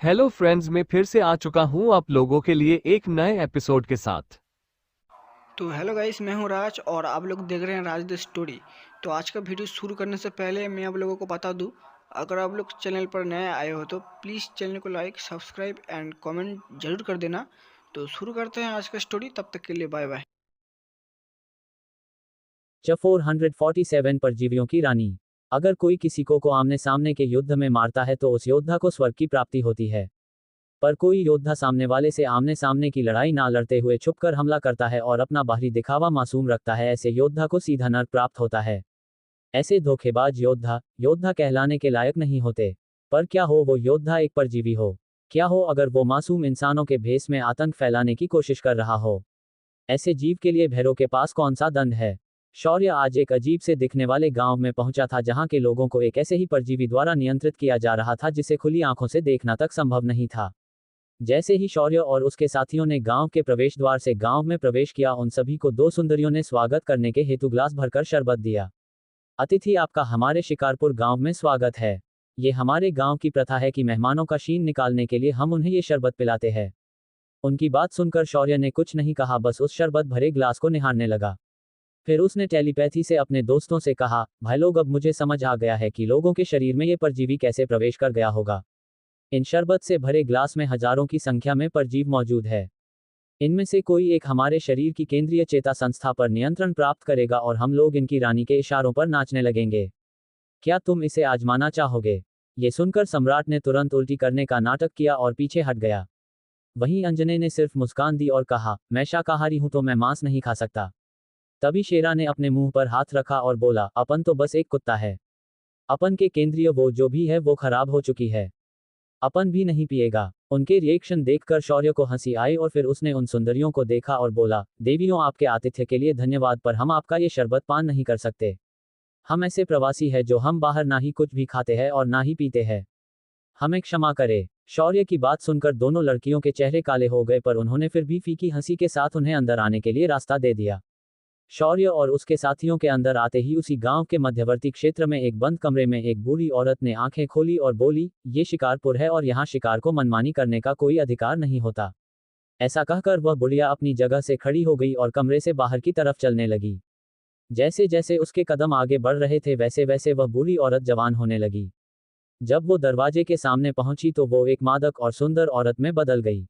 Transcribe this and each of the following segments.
Hello friends, मैं फिर से आ चुका हूं आप लोगों के लिए एक नए एपिसोड के साथ। तो हेलो गाइस, मैं हूं राज और आप लोग देख रहे हैं राज द स्टोरी। तो आज का वीडियो शुरू करने से पहले मैं आप लोगों को बता दूं, अगर आप लोग चैनल पर नए आए हो तो प्लीज़ चैनल को लाइक सब्सक्राइब एंड कमेंट जरूर कर देना। तो शुरू करते हैं आज का स्टोरी, तब तक के लिए बाय बाय। च 447 परजीवियों की रानी। अगर कोई किसी को आमने सामने के युद्ध में मारता है तो उस योद्धा को स्वर्ग की प्राप्ति होती है। पर कोई योद्धा सामने वाले से आमने सामने की लड़ाई ना लड़ते हुए छुपकर हमला करता है और अपना बाहरी दिखावा मासूम रखता है, ऐसे योद्धा को सीधा नर्क प्राप्त होता है। ऐसे धोखेबाज योद्धा योद्धा कहलाने के लायक नहीं होते। पर क्या हो वो योद्धा एक परजीवी हो? क्या हो अगर वो मासूम इंसानों के भेष में आतंक फैलाने की कोशिश कर रहा हो? ऐसे जीव के लिए भैरव के पास कौन सा दंड है? शौर्य आज एक अजीब से दिखने वाले गांव में पहुंचा था जहां के लोगों को एक ऐसे ही परजीवी द्वारा नियंत्रित किया जा रहा था जिसे खुली आंखों से देखना तक संभव नहीं था। जैसे ही शौर्य और उसके साथियों ने गांव के प्रवेश द्वार से गांव में प्रवेश किया, उन सभी को दो सुंदरियों ने स्वागत करने के हेतु ग्लास भरकर शरबत दिया। अतिथि, आपका हमारे शिकारपुर गांव में स्वागत है। ये हमारे गांव की प्रथा है कि मेहमानों का शीन निकालने के लिए हम उन्हें ये शरबत पिलाते हैं। उनकी बात सुनकर शौर्य ने कुछ नहीं कहा, बस उस शरबत भरे ग्लास को निहारने लगा। फिर उसने टेलीपैथी से अपने दोस्तों से कहा, भाई लोग, अब मुझे समझ आ गया है कि लोगों के शरीर में ये परजीवी कैसे प्रवेश कर गया होगा। इन शरबत से भरे ग्लास में हजारों की संख्या में परजीव मौजूद है। इनमें से कोई एक हमारे शरीर की केंद्रीय चेता संस्था पर नियंत्रण प्राप्त करेगा और हम लोग इनकी रानी के इशारों पर नाचने लगेंगे। क्या तुम इसे आजमाना चाहोगे? ये सुनकर सम्राट ने तुरंत उल्टी करने का नाटक किया और पीछे हट गया। वहीं अंजने ने सिर्फ मुस्कान दी और कहा, मैं शाकाहारी हूं तो मैं मांस नहीं खा सकता। तभी शेरा ने अपने मुंह पर हाथ रखा और बोला, अपन तो बस एक कुत्ता है। अपन के केंद्रीय वो जो भी है वो खराब हो चुकी है। अपन भी नहीं पिएगा। उनके रिएक्शन देखकर शौर्य को हंसी आई और फिर उसने उन सुंदरियों को देखा और बोला, देवियों, आपके आतिथ्य के लिए धन्यवाद, पर हम आपका ये शरबत पान नहीं कर सकते। हम ऐसे प्रवासी हैं जो हम बाहर ना ही कुछ भी खाते हैं और ना ही पीते हैं। हमें क्षमा करे। शौर्य की बात सुनकर दोनों लड़कियों के चेहरे काले हो गए, पर उन्होंने फिर भी फीकी हंसी के साथ उन्हें अंदर आने के लिए रास्ता दे दिया। शौर्य और उसके साथियों के अंदर आते ही उसी गांव के मध्यवर्ती क्षेत्र में एक बंद कमरे में एक बूढ़ी औरत ने आंखें खोली और बोली, ये शिकारपुर है और यहाँ शिकार को मनमानी करने का कोई अधिकार नहीं होता। ऐसा कहकर वह बुढ़िया अपनी जगह से खड़ी हो गई और कमरे से बाहर की तरफ चलने लगी। जैसे जैसे उसके कदम आगे बढ़ रहे थे वैसे वैसे वह बूढ़ी औरत जवान होने लगी। जब वो दरवाजे के सामने पहुंची तो वो एक मादक और सुंदर औरत में बदल गई।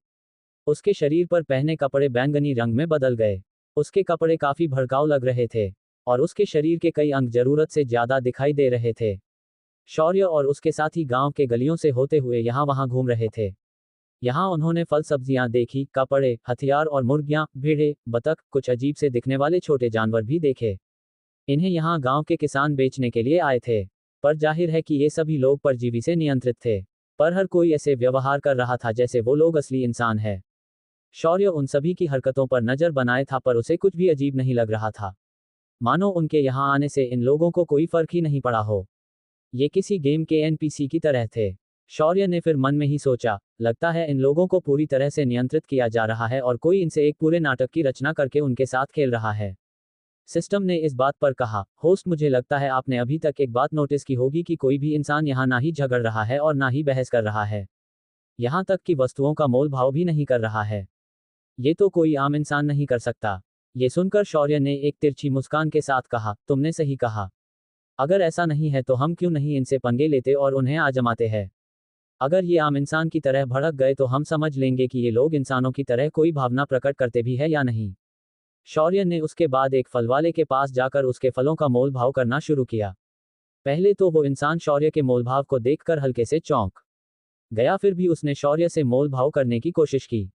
उसके शरीर पर पहने कपड़े बैंगनी रंग में बदल गए। उसके कपड़े काफी भड़काऊ लग रहे थे और उसके शरीर के कई अंग जरूरत से ज्यादा दिखाई दे रहे थे। शौर्य और उसके साथी गांव के गलियों से होते हुए यहाँ वहां घूम रहे थे। यहाँ उन्होंने फल सब्जियां देखी, कपड़े, हथियार और मुर्गियां, भेड़े, बतख, कुछ अजीब से दिखने वाले छोटे जानवर भी देखे। इन्हें यहाँ गांव के किसान बेचने के लिए आए थे। पर जाहिर है कि ये सभी लोग परजीवी से नियंत्रित थे। पर हर कोई ऐसे व्यवहार कर रहा था जैसे वो लोग असली इंसान है। शौर्य उन सभी की हरकतों पर नजर बनाए था, पर उसे कुछ भी अजीब नहीं लग रहा था। मानो उनके यहाँ आने से इन लोगों को कोई फर्क ही नहीं पड़ा हो। ये किसी गेम के एनपीसी की तरह थे। शौर्य ने फिर मन में ही सोचा, लगता है इन लोगों को पूरी तरह से नियंत्रित किया जा रहा है और कोई इनसे एक पूरे नाटक की रचना करके उनके साथ खेल रहा है। सिस्टम ने इस बात पर कहा, होस्ट, मुझे लगता है आपने अभी तक एक बात नोटिस की होगी कि कोई भी इंसान यहाँ ना ही झगड़ रहा है और ना ही बहस कर रहा है। यहाँ तक कि वस्तुओं का मोल भाव भी नहीं कर रहा है। ये तो कोई आम इंसान नहीं कर सकता। ये सुनकर शौर्य ने एक तिरछी मुस्कान के साथ कहा, तुमने सही कहा। अगर ऐसा नहीं है तो हम क्यों नहीं इनसे पंगे लेते और उन्हें आजमाते हैं। अगर ये आम इंसान की तरह भड़क गए तो हम समझ लेंगे कि ये लोग इंसानों की तरह कोई भावना प्रकट करते भी है या नहीं। शौर्य ने उसके बाद एक फल वाले के पास जाकर उसके फलों का मोल भाव करना शुरू किया। पहले तो वो इंसान शौर्य के मोल भाव को देखकर हल्के से चौंक गया, फिर भी उसने शौर्य से मोल भाव करने की कोशिश की।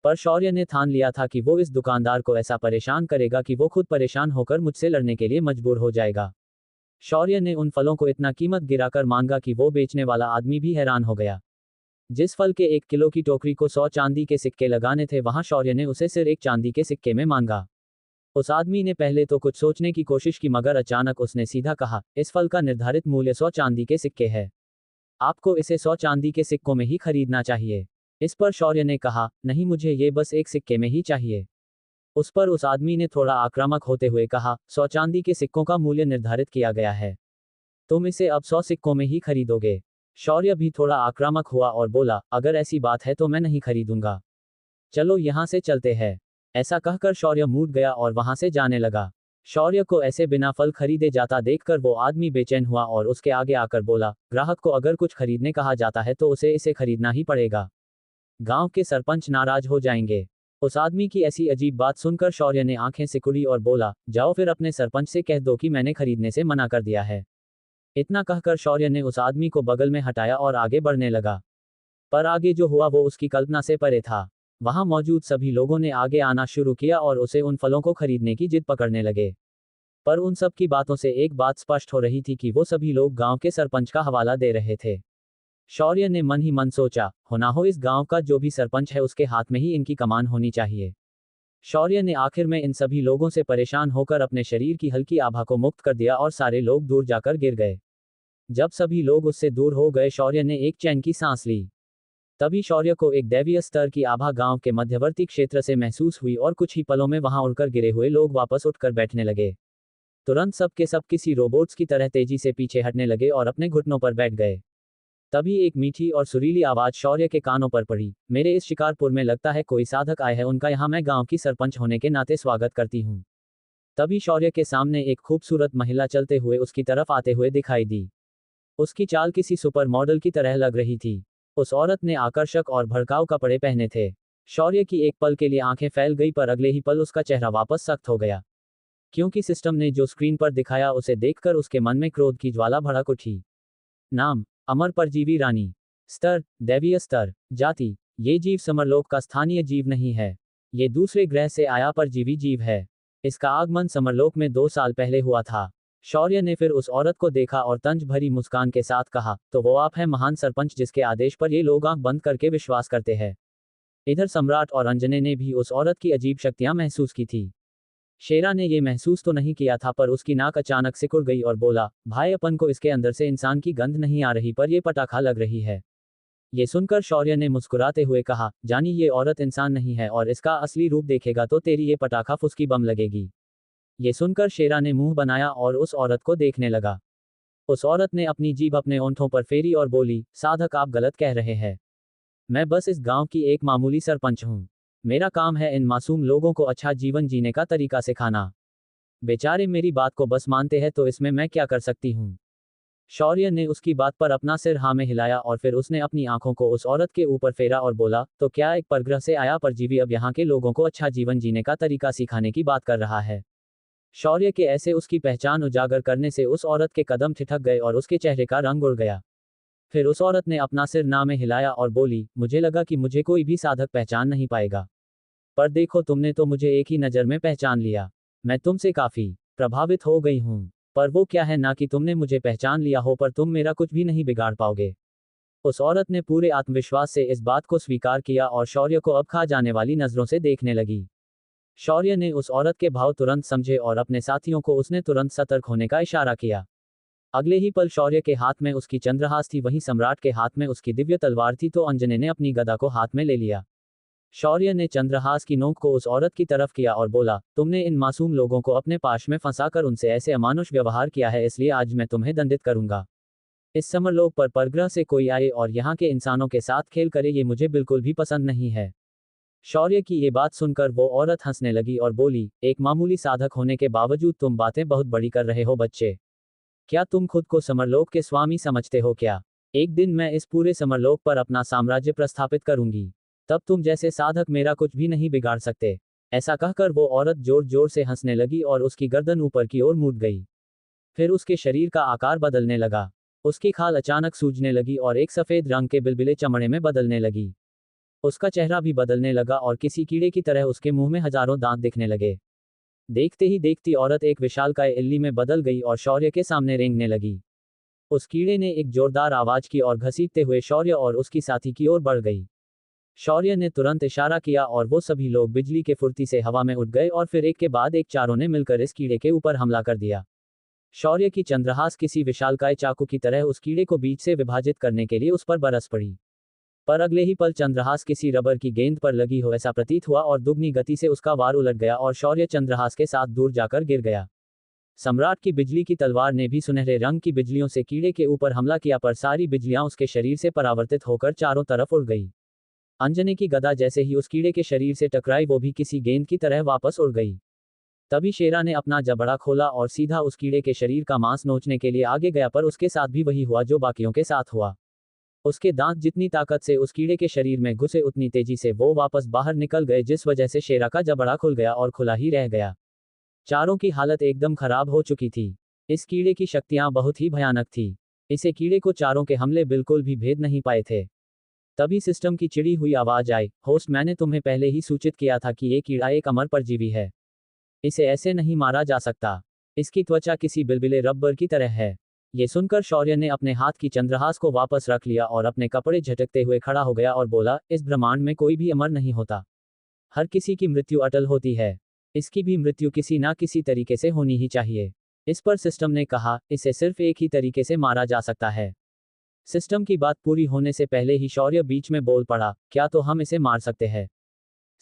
पर शौर्य ने ठान लिया था कि वो इस दुकानदार को ऐसा परेशान करेगा कि वो खुद परेशान होकर मुझसे लड़ने के लिए मजबूर हो जाएगा। शौर्य ने उन फलों को इतना कीमत गिराकर मांगा कि वो बेचने वाला आदमी भी हैरान हो गया। जिस फल के 1 किलो की टोकरी को 100 चांदी के सिक्के लगाने थे, वहां शौर्य ने उसे सिर्फ 1 चांदी के सिक्के में मांगा। उस आदमी ने पहले तो कुछ सोचने की कोशिश की, मगर अचानक उसने सीधा कहा, इस फल का निर्धारित मूल्य 100 चांदी के सिक्के है। आपको इसे 100 चांदी के सिक्कों में ही खरीदना चाहिए। इस पर शौर्य ने कहा, नहीं, मुझे ये बस एक सिक्के में ही चाहिए। उस पर उस आदमी ने थोड़ा आक्रामक होते हुए कहा, 100 चांदी के सिक्कों का मूल्य निर्धारित किया गया है। तुम इसे अब 100 सिक्कों में ही खरीदोगे। शौर्य भी थोड़ा आक्रामक हुआ और बोला, अगर ऐसी बात है तो मैं नहीं खरीदूंगा। चलो यहाँ से चलते हैं। ऐसा कहकर शौर्य मूड गया और वहां से जाने लगा। शौर्य को ऐसे बिना फल खरीदे जाता देखकर वो आदमी बेचैन हुआ और उसके आगे आकर बोला, ग्राहक को अगर कुछ खरीदने कहा जाता है तो उसे इसे खरीदना ही पड़ेगा। गांव के सरपंच नाराज हो जाएंगे। उस आदमी की ऐसी अजीब बात सुनकर शौर्य ने आंखें सिकुड़ी और बोला, जाओ फिर अपने सरपंच से कह दो कि मैंने खरीदने से मना कर दिया है। इतना कहकर शौर्य ने उस आदमी को बगल में हटाया और आगे बढ़ने लगा। पर आगे जो हुआ वो उसकी कल्पना से परे था। वहां मौजूद सभी लोगों ने आगे आना शुरू किया और उसे उन फलों को खरीदने की जिद पकड़ने लगे। पर उन सब की बातों से एक बात स्पष्ट हो रही थी कि वो सभी लोग गांव के सरपंच का हवाला दे रहे थे। शौर्य ने मन ही मन सोचा, हो ना हो इस गांव का जो भी सरपंच है उसके हाथ में ही इनकी कमान होनी चाहिए। शौर्य ने आखिर में इन सभी लोगों से परेशान होकर अपने शरीर की हल्की आभा को मुक्त कर दिया और सारे लोग दूर जाकर गिर गए। जब सभी लोग उससे दूर हो गए शौर्य ने एक चैन की सांस ली। तभी शौर्य को एक दैवीय स्तर की आभा गांव के मध्यवर्ती क्षेत्र से महसूस हुई और कुछ ही पलों में वहां उड़कर गिरे हुए लोग वापस उठकर बैठने लगे। तुरंत सब के सब किसी रोबोट्स की तरह तेजी से पीछे हटने लगे और अपने घुटनों पर बैठ गए। तभी एक मीठी और सुरीली आवाज शौर्य के कानों पर पड़ी, मेरे इस शिकारपुर में लगता है कोई साधक आए हैं, उनका यहाँ मैं गांव की सरपंच होने के नाते स्वागत करती हूँ। तभी शौर्य के सामने एक खूबसूरत महिला चलते हुए उसकी तरफ आते हुए दिखाई दी। उसकी चाल किसी सुपर मॉडल की तरह लग रही थी। उस औरत ने आकर्षक और भड़काऊ कपड़े पहने थे। शौर्य की एक पल के लिए आंखें फैल गई पर अगले ही पल उसका चेहरा वापस सख्त हो गया, क्योंकि सिस्टम ने जो स्क्रीन पर दिखाया उसे देखकर उसके मन में क्रोध की ज्वाला भड़क उठी। नाम, अमर परजीवी रानी। स्तर, दैवीय स्तर। जाति, ये जीव समरलोक का स्थानीय जीव नहीं है। ये दूसरे ग्रह से आया परजीवी जीव है। इसका आगमन समरलोक में 2 साल पहले हुआ था। शौर्य ने फिर उस औरत को देखा और तंज भरी मुस्कान के साथ कहा, तो वो आप हैं महान सरपंच जिसके आदेश पर ये लोग आंख बंद करके विश्वास करते हैं। इधर सम्राट और अंजने ने भी उस औरत की अजीब शक्तियां महसूस की थी। शेरा ने ये महसूस तो नहीं किया था पर उसकी नाक अचानक सिकुड़ गई और बोला, भाई अपन को इसके अंदर से इंसान की गंध नहीं आ रही पर ये पटाखा लग रही है। ये सुनकर शौर्य ने मुस्कुराते हुए कहा, जानी ये औरत इंसान नहीं है और इसका असली रूप देखेगा तो तेरी ये पटाखा फुसकी बम लगेगी। ये सुनकर शेरा ने मुंह बनाया और उस औरत को देखने लगा। उस औरत ने अपनी जीभ अपने ओंठों पर फेरी और बोली, साधक आप गलत कह रहे हैं। मैं बस इस गांव की एक मामूली सरपंच हूँ। मेरा काम है इन मासूम लोगों को अच्छा जीवन जीने का तरीका सिखाना। बेचारे मेरी बात को बस मानते हैं तो इसमें मैं क्या कर सकती हूँ। शौर्य ने उसकी बात पर अपना सिर हाँ में हिलाया और फिर उसने अपनी आंखों को उस औरत के ऊपर फेरा और बोला, तो क्या एक परग्रह से आया परजीवी अब यहाँ के लोगों को अच्छा जीवन जीने का तरीका सिखाने की बात कर रहा है। शौर्य के ऐसे उसकी पहचान उजागर करने से उस औरत के कदम ठिठक गए और उसके चेहरे का रंग उड़ गया। फिर उस औरत ने अपना सिर ना में हिलाया और बोली, मुझे लगा कि मुझे कोई भी साधक पहचान नहीं पाएगा, पर देखो तुमने तो मुझे एक ही नज़र में पहचान लिया। मैं तुमसे काफ़ी प्रभावित हो गई हूँ। पर वो क्या है ना कि तुमने मुझे पहचान लिया हो पर तुम मेरा कुछ भी नहीं बिगाड़ पाओगे। उस औरत ने पूरे आत्मविश्वास से इस बात को स्वीकार किया और शौर्य को अब खा जाने वाली नज़रों से देखने लगी। शौर्य ने उस औरत के भाव तुरंत समझे और अपने साथियों को उसने तुरंत सतर्क होने का इशारा किया। अगले ही पल शौर्य के हाथ में उसकी चंद्रहास थी, वहीं सम्राट के हाथ में उसकी दिव्य तलवार थी, तो अंजने ने अपनी गदा को हाथ में ले लिया। शौर्य ने चंद्रहास की नोक को उस औरत की तरफ किया और बोला, तुमने इन मासूम लोगों को अपने पाश में फंसाकर उनसे ऐसे अमानुष व्यवहार किया है, इसलिए आज मैं तुम्हें दंडित करूंगा। इस समरलोक पर परग्रह से कोई आए और यहाँ के इंसानों के साथ खेल करे ये मुझे बिल्कुल भी पसंद नहीं है। शौर्य की ये बात सुनकर वो औरत हंसने लगी और बोली, एक मामूली साधक होने के बावजूद तुम बातें बहुत बड़ी कर रहे हो बच्चे। क्या तुम खुद को समरलोक के स्वामी समझते हो क्या? एक दिन मैं इस पूरे समरलोक पर अपना साम्राज्य प्रस्थापित करूंगी, तब तुम जैसे साधक मेरा कुछ भी नहीं बिगाड़ सकते। ऐसा कहकर वो औरत जोर जोर से हंसने लगी और उसकी गर्दन ऊपर की ओर मुड़ गई। फिर उसके शरीर का आकार बदलने लगा। उसकी खाल अचानक सूजने लगी और एक सफेद रंग के बिलबिले चमड़े में बदलने लगी। उसका चेहरा भी बदलने लगा और किसी कीड़े की तरह उसके मुंह में हजारों दांत दिखने लगे। देखते ही देखती औरत एक विशालकाय इल्ली में बदल गई और शौर्य के सामने रेंगने लगी। उस कीड़े ने एक जोरदार आवाज की और घसीटते हुए शौर्य और उसकी साथी की ओर बढ़ गई। शौर्य ने तुरंत इशारा किया और वो सभी लोग बिजली के फुर्ती से हवा में उठ गए और फिर एक के बाद एक चारों ने मिलकर इस कीड़े के ऊपर हमला कर दिया। शौर्य की चंद्रहास किसी विशालकाय चाकू की तरह उस कीड़े को बीच से विभाजित करने के लिए उस पर बरस पड़ी। पर अगले ही पल चंद्रहास किसी रबर की गेंद पर लगी हो ऐसा प्रतीत हुआ और दुगनी गति से उसका वार उलट गया और शौर्य चंद्रहास के साथ दूर जाकर गिर गया। सम्राट की बिजली की तलवार ने भी सुनहरे रंग की बिजलियों से कीड़े के ऊपर हमला किया, पर सारी बिजलियां उसके शरीर से परावर्तित होकर चारों तरफ उड़ गई। अंजनी की गदा जैसे ही उस कीड़े के शरीर से टकराई, वो भी किसी गेंद की तरह वापस उड़ गई। तभी शेरा ने अपना जबड़ा खोला और सीधा उस कीड़े के शरीर का मांस नोचने के लिए आगे गया, पर उसके साथ भी वही हुआ जो बाकियों के साथ हुआ। उसके दांत जितनी ताकत से उस कीड़े के शरीर में घुसे, उतनी तेजी से वो वापस बाहर निकल गए, जिस वजह से शेरा का जबड़ा खुल गया और खुला ही रह गया। चारों की हालत एकदम खराब हो चुकी थी। इस कीड़े की शक्तियां बहुत ही भयानक थी। इसे कीड़े को चारों के हमले बिल्कुल भी भेद नहीं पाए थे। तभी सिस्टम की चिड़ी हुई आवाज आई, होस्ट, मैंने तुम्हें पहले ही सूचित किया था कि ये कीड़ा एक अमर परजीवी है। इसे ऐसे नहीं मारा जा सकता। इसकी त्वचा किसी बिलबिले रबर की तरह है। ये सुनकर शौर्य ने अपने हाथ की चंद्रहास को वापस रख लिया और अपने कपड़े झटकते हुए खड़ा हो गया और बोला, इस ब्रह्मांड में कोई भी अमर नहीं होता। हर किसी की मृत्यु अटल होती है। इसकी भी मृत्यु किसी ना किसी तरीके से होनी ही चाहिए। इस पर सिस्टम ने कहा, इसे सिर्फ एक ही तरीके से मारा जा सकता है। सिस्टम की बात पूरी होने से पहले ही शौर्य बीच में बोल पड़ा, क्या तो हम इसे मार सकते हैं?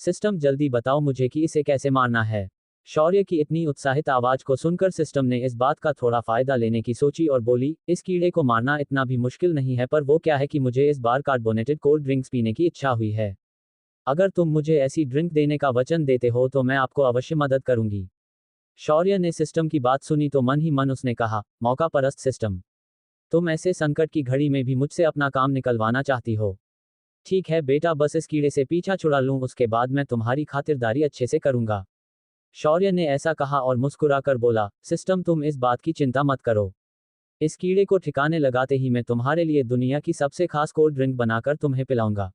सिस्टम, जल्दी बताओ मुझे कि इसे कैसे मारना है। शौर्य की इतनी उत्साहित आवाज को सुनकर सिस्टम ने इस बात का थोड़ा फायदा लेने की सोची और बोली, इस कीड़े को मारना इतना भी मुश्किल नहीं है, पर वो क्या है कि मुझे इस बार कार्बोनेटेड कोल्ड ड्रिंक्स पीने की इच्छा हुई है। अगर तुम मुझे ऐसी ड्रिंक देने का वचन देते हो तो मैं आपको अवश्य मदद करूंगी। शौर्य ने सिस्टम की बात सुनी तो मन ही मन उसने कहा, मौका परस्त सिस्टम, तुम ऐसे संकट की घड़ी में भी मुझसे अपना काम निकलवाना चाहती हो। ठीक है बेटा, बस इस कीड़े से पीछा छुड़ा लूं, उसके बाद मैं तुम्हारी खातिरदारी अच्छे से करूंगा। शौर्य ने ऐसा कहा और मुस्कुराकर बोला, सिस्टम, तुम इस बात की चिंता मत करो। इस कीड़े को ठिकाने लगाते ही मैं तुम्हारे लिए दुनिया की सबसे खास कोल्ड ड्रिंक बनाकर तुम्हें पिलाऊंगा।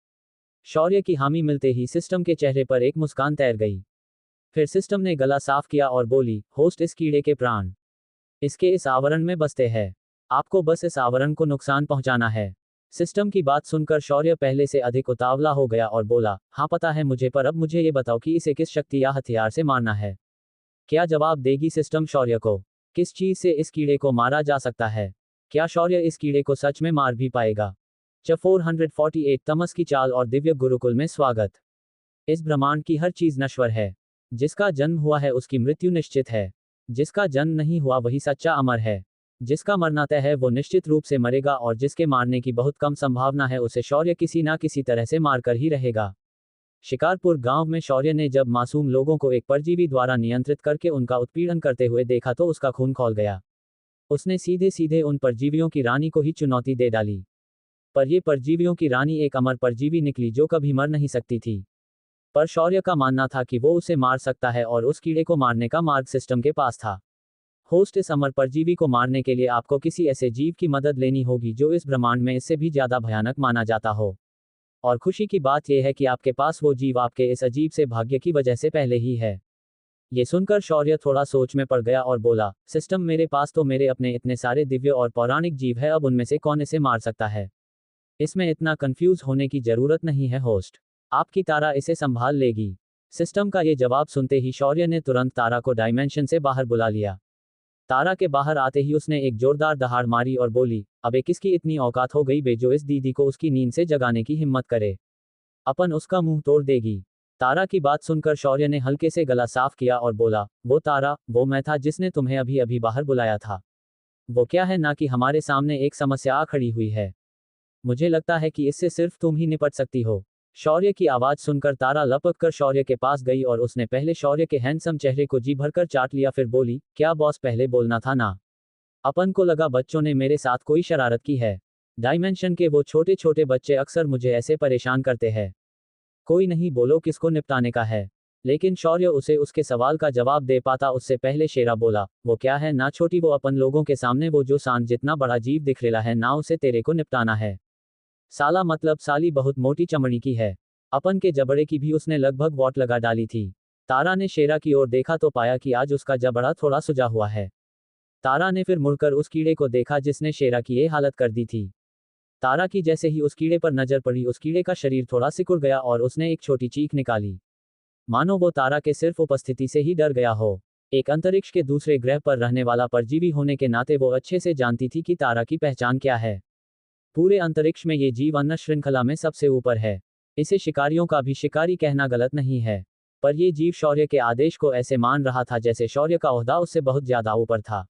शौर्य की हामी मिलते ही सिस्टम के चेहरे पर एक मुस्कान तैर गई। फिर सिस्टम ने गला साफ किया और बोली, होस्ट, इस कीड़े के प्राण इसके इस आवरण में बसते हैं। आपको बस इस आवरण को नुकसान पहुंचाना है। सिस्टम की बात सुनकर शौर्य पहले से अधिक उतावला हो गया और बोला, हाँ पता है मुझे, पर अब मुझे ये बताओ कि इसे किस शक्ति या हथियार से मारना है। क्या जवाब देगी सिस्टम शौर्य को? किस चीज से इस कीड़े को मारा जा सकता है? क्या शौर्य इस कीड़े को सच में मार भी पाएगा? 448 तमस की चाल और दिव्य गुरुकुल में स्वागत। इस ब्रह्मांड की हर चीज नश्वर है। जिसका जन्म हुआ है उसकी मृत्यु निश्चित है। जिसका जन्म नहीं हुआ वही सच्चा अमर है। जिसका मरना तय है वो निश्चित रूप से मरेगा, और जिसके मारने की बहुत कम संभावना है उसे शौर्य किसी ना किसी तरह से मारकर ही रहेगा। शिकारपुर गांव में शौर्य ने जब मासूम लोगों को एक परजीवी द्वारा नियंत्रित करके उनका उत्पीड़न करते हुए देखा तो उसका खून खौल गया। उसने सीधे सीधे उन परजीवियों की रानी को ही चुनौती दे डाली। पर ये परजीवियों की रानी एक अमर परजीवी निकली जो कभी मर नहीं सकती थी। पर शौर्य का मानना था कि वो उसे मार सकता है और उस कीड़े को मारने का मार्ग सिस्टम के पास था। होस्ट, इस अमर परजीवी को मारने के लिए आपको किसी ऐसे जीव की मदद लेनी होगी जो इस ब्रह्मांड में इससे भी ज्यादा भयानक माना जाता हो। और खुशी की बात यह है कि आपके पास वो जीव आपके इस अजीब से भाग्य की वजह से पहले ही है। ये सुनकर शौर्य थोड़ा सोच में पड़ गया और बोला, सिस्टम, मेरे पास तो मेरे अपने इतने सारे दिव्य और पौराणिक जीव है, अब उनमें से कौन इसे मार सकता है? इसमें इतना कंफ्यूज होने की जरूरत नहीं है होस्ट, आपकी तारा इसे संभाल लेगी। सिस्टम का ये जवाब सुनते ही शौर्य ने तुरंत तारा को डायमेंशन से बाहर बुला लिया। तारा के बाहर आते ही उसने एक जोरदार दहाड़ मारी और बोली, अबे किसकी इतनी औकात हो गई बे, जो इस दीदी को उसकी नींद से जगाने की हिम्मत करे? अपन उसका मुंह तोड़ देगी। तारा की बात सुनकर शौर्य ने हल्के से गला साफ किया और बोला, वो तारा, वो मैं था जिसने तुम्हें अभी अभी बाहर बुलाया था। वो क्या है ना कि हमारे सामने एक समस्या आ खड़ी हुई है। मुझे लगता है कि इससे सिर्फ तुम ही निपट सकती हो। शौर्य की आवाज सुनकर तारा लपक कर शौर्य के पास गई और उसने पहले शौर्य के हैंडसम चेहरे को जी भरकर चाट लिया, फिर बोली, क्या बॉस, पहले बोलना था ना? अपन को लगा बच्चों ने मेरे साथ कोई शरारत की है। डायमेंशन के वो छोटे छोटे बच्चे अक्सर मुझे ऐसे परेशान करते हैं। कोई नहीं, बोलो किसको निपटाने का है? लेकिन शौर्य उसे उसके सवाल का जवाब दे पाता उससे पहले शेरा बोला, वो क्या है ना छोटी, वो अपन लोगों के सामने वो जो सांड जितना बड़ा जीव दिख रहा है ना, उसे तेरे को निपटाना है। साला मतलब साली बहुत मोटी चमड़ी की है। अपन के जबड़े की भी उसने लगभग वॉट लगा डाली थी। तारा ने शेरा की ओर देखा तो पाया कि आज उसका जबड़ा थोड़ा सुजा हुआ है। तारा ने फिर मुड़कर उस कीड़े को देखा जिसने शेरा की ये हालत कर दी थी। तारा की जैसे ही उस कीड़े पर नजर पड़ी, उस कीड़े का शरीर थोड़ा सिकुड़ गया और उसने एक छोटी चीख निकाली, मानो वो तारा के सिर्फ उपस्थिति से ही डर गया हो। एक अंतरिक्ष के दूसरे ग्रह पर रहने वाला परजीवी होने के नाते वो अच्छे से जानती थी कि तारा की पहचान क्या है। पूरे अंतरिक्ष में ये जीव अन्न श्रृंखला में सबसे ऊपर है। इसे शिकारियों का भी शिकारी कहना गलत नहीं है। पर ये जीव शौर्य के आदेश को ऐसे मान रहा था जैसे शौर्य का ओहदा उससे बहुत ज्यादा ऊपर था।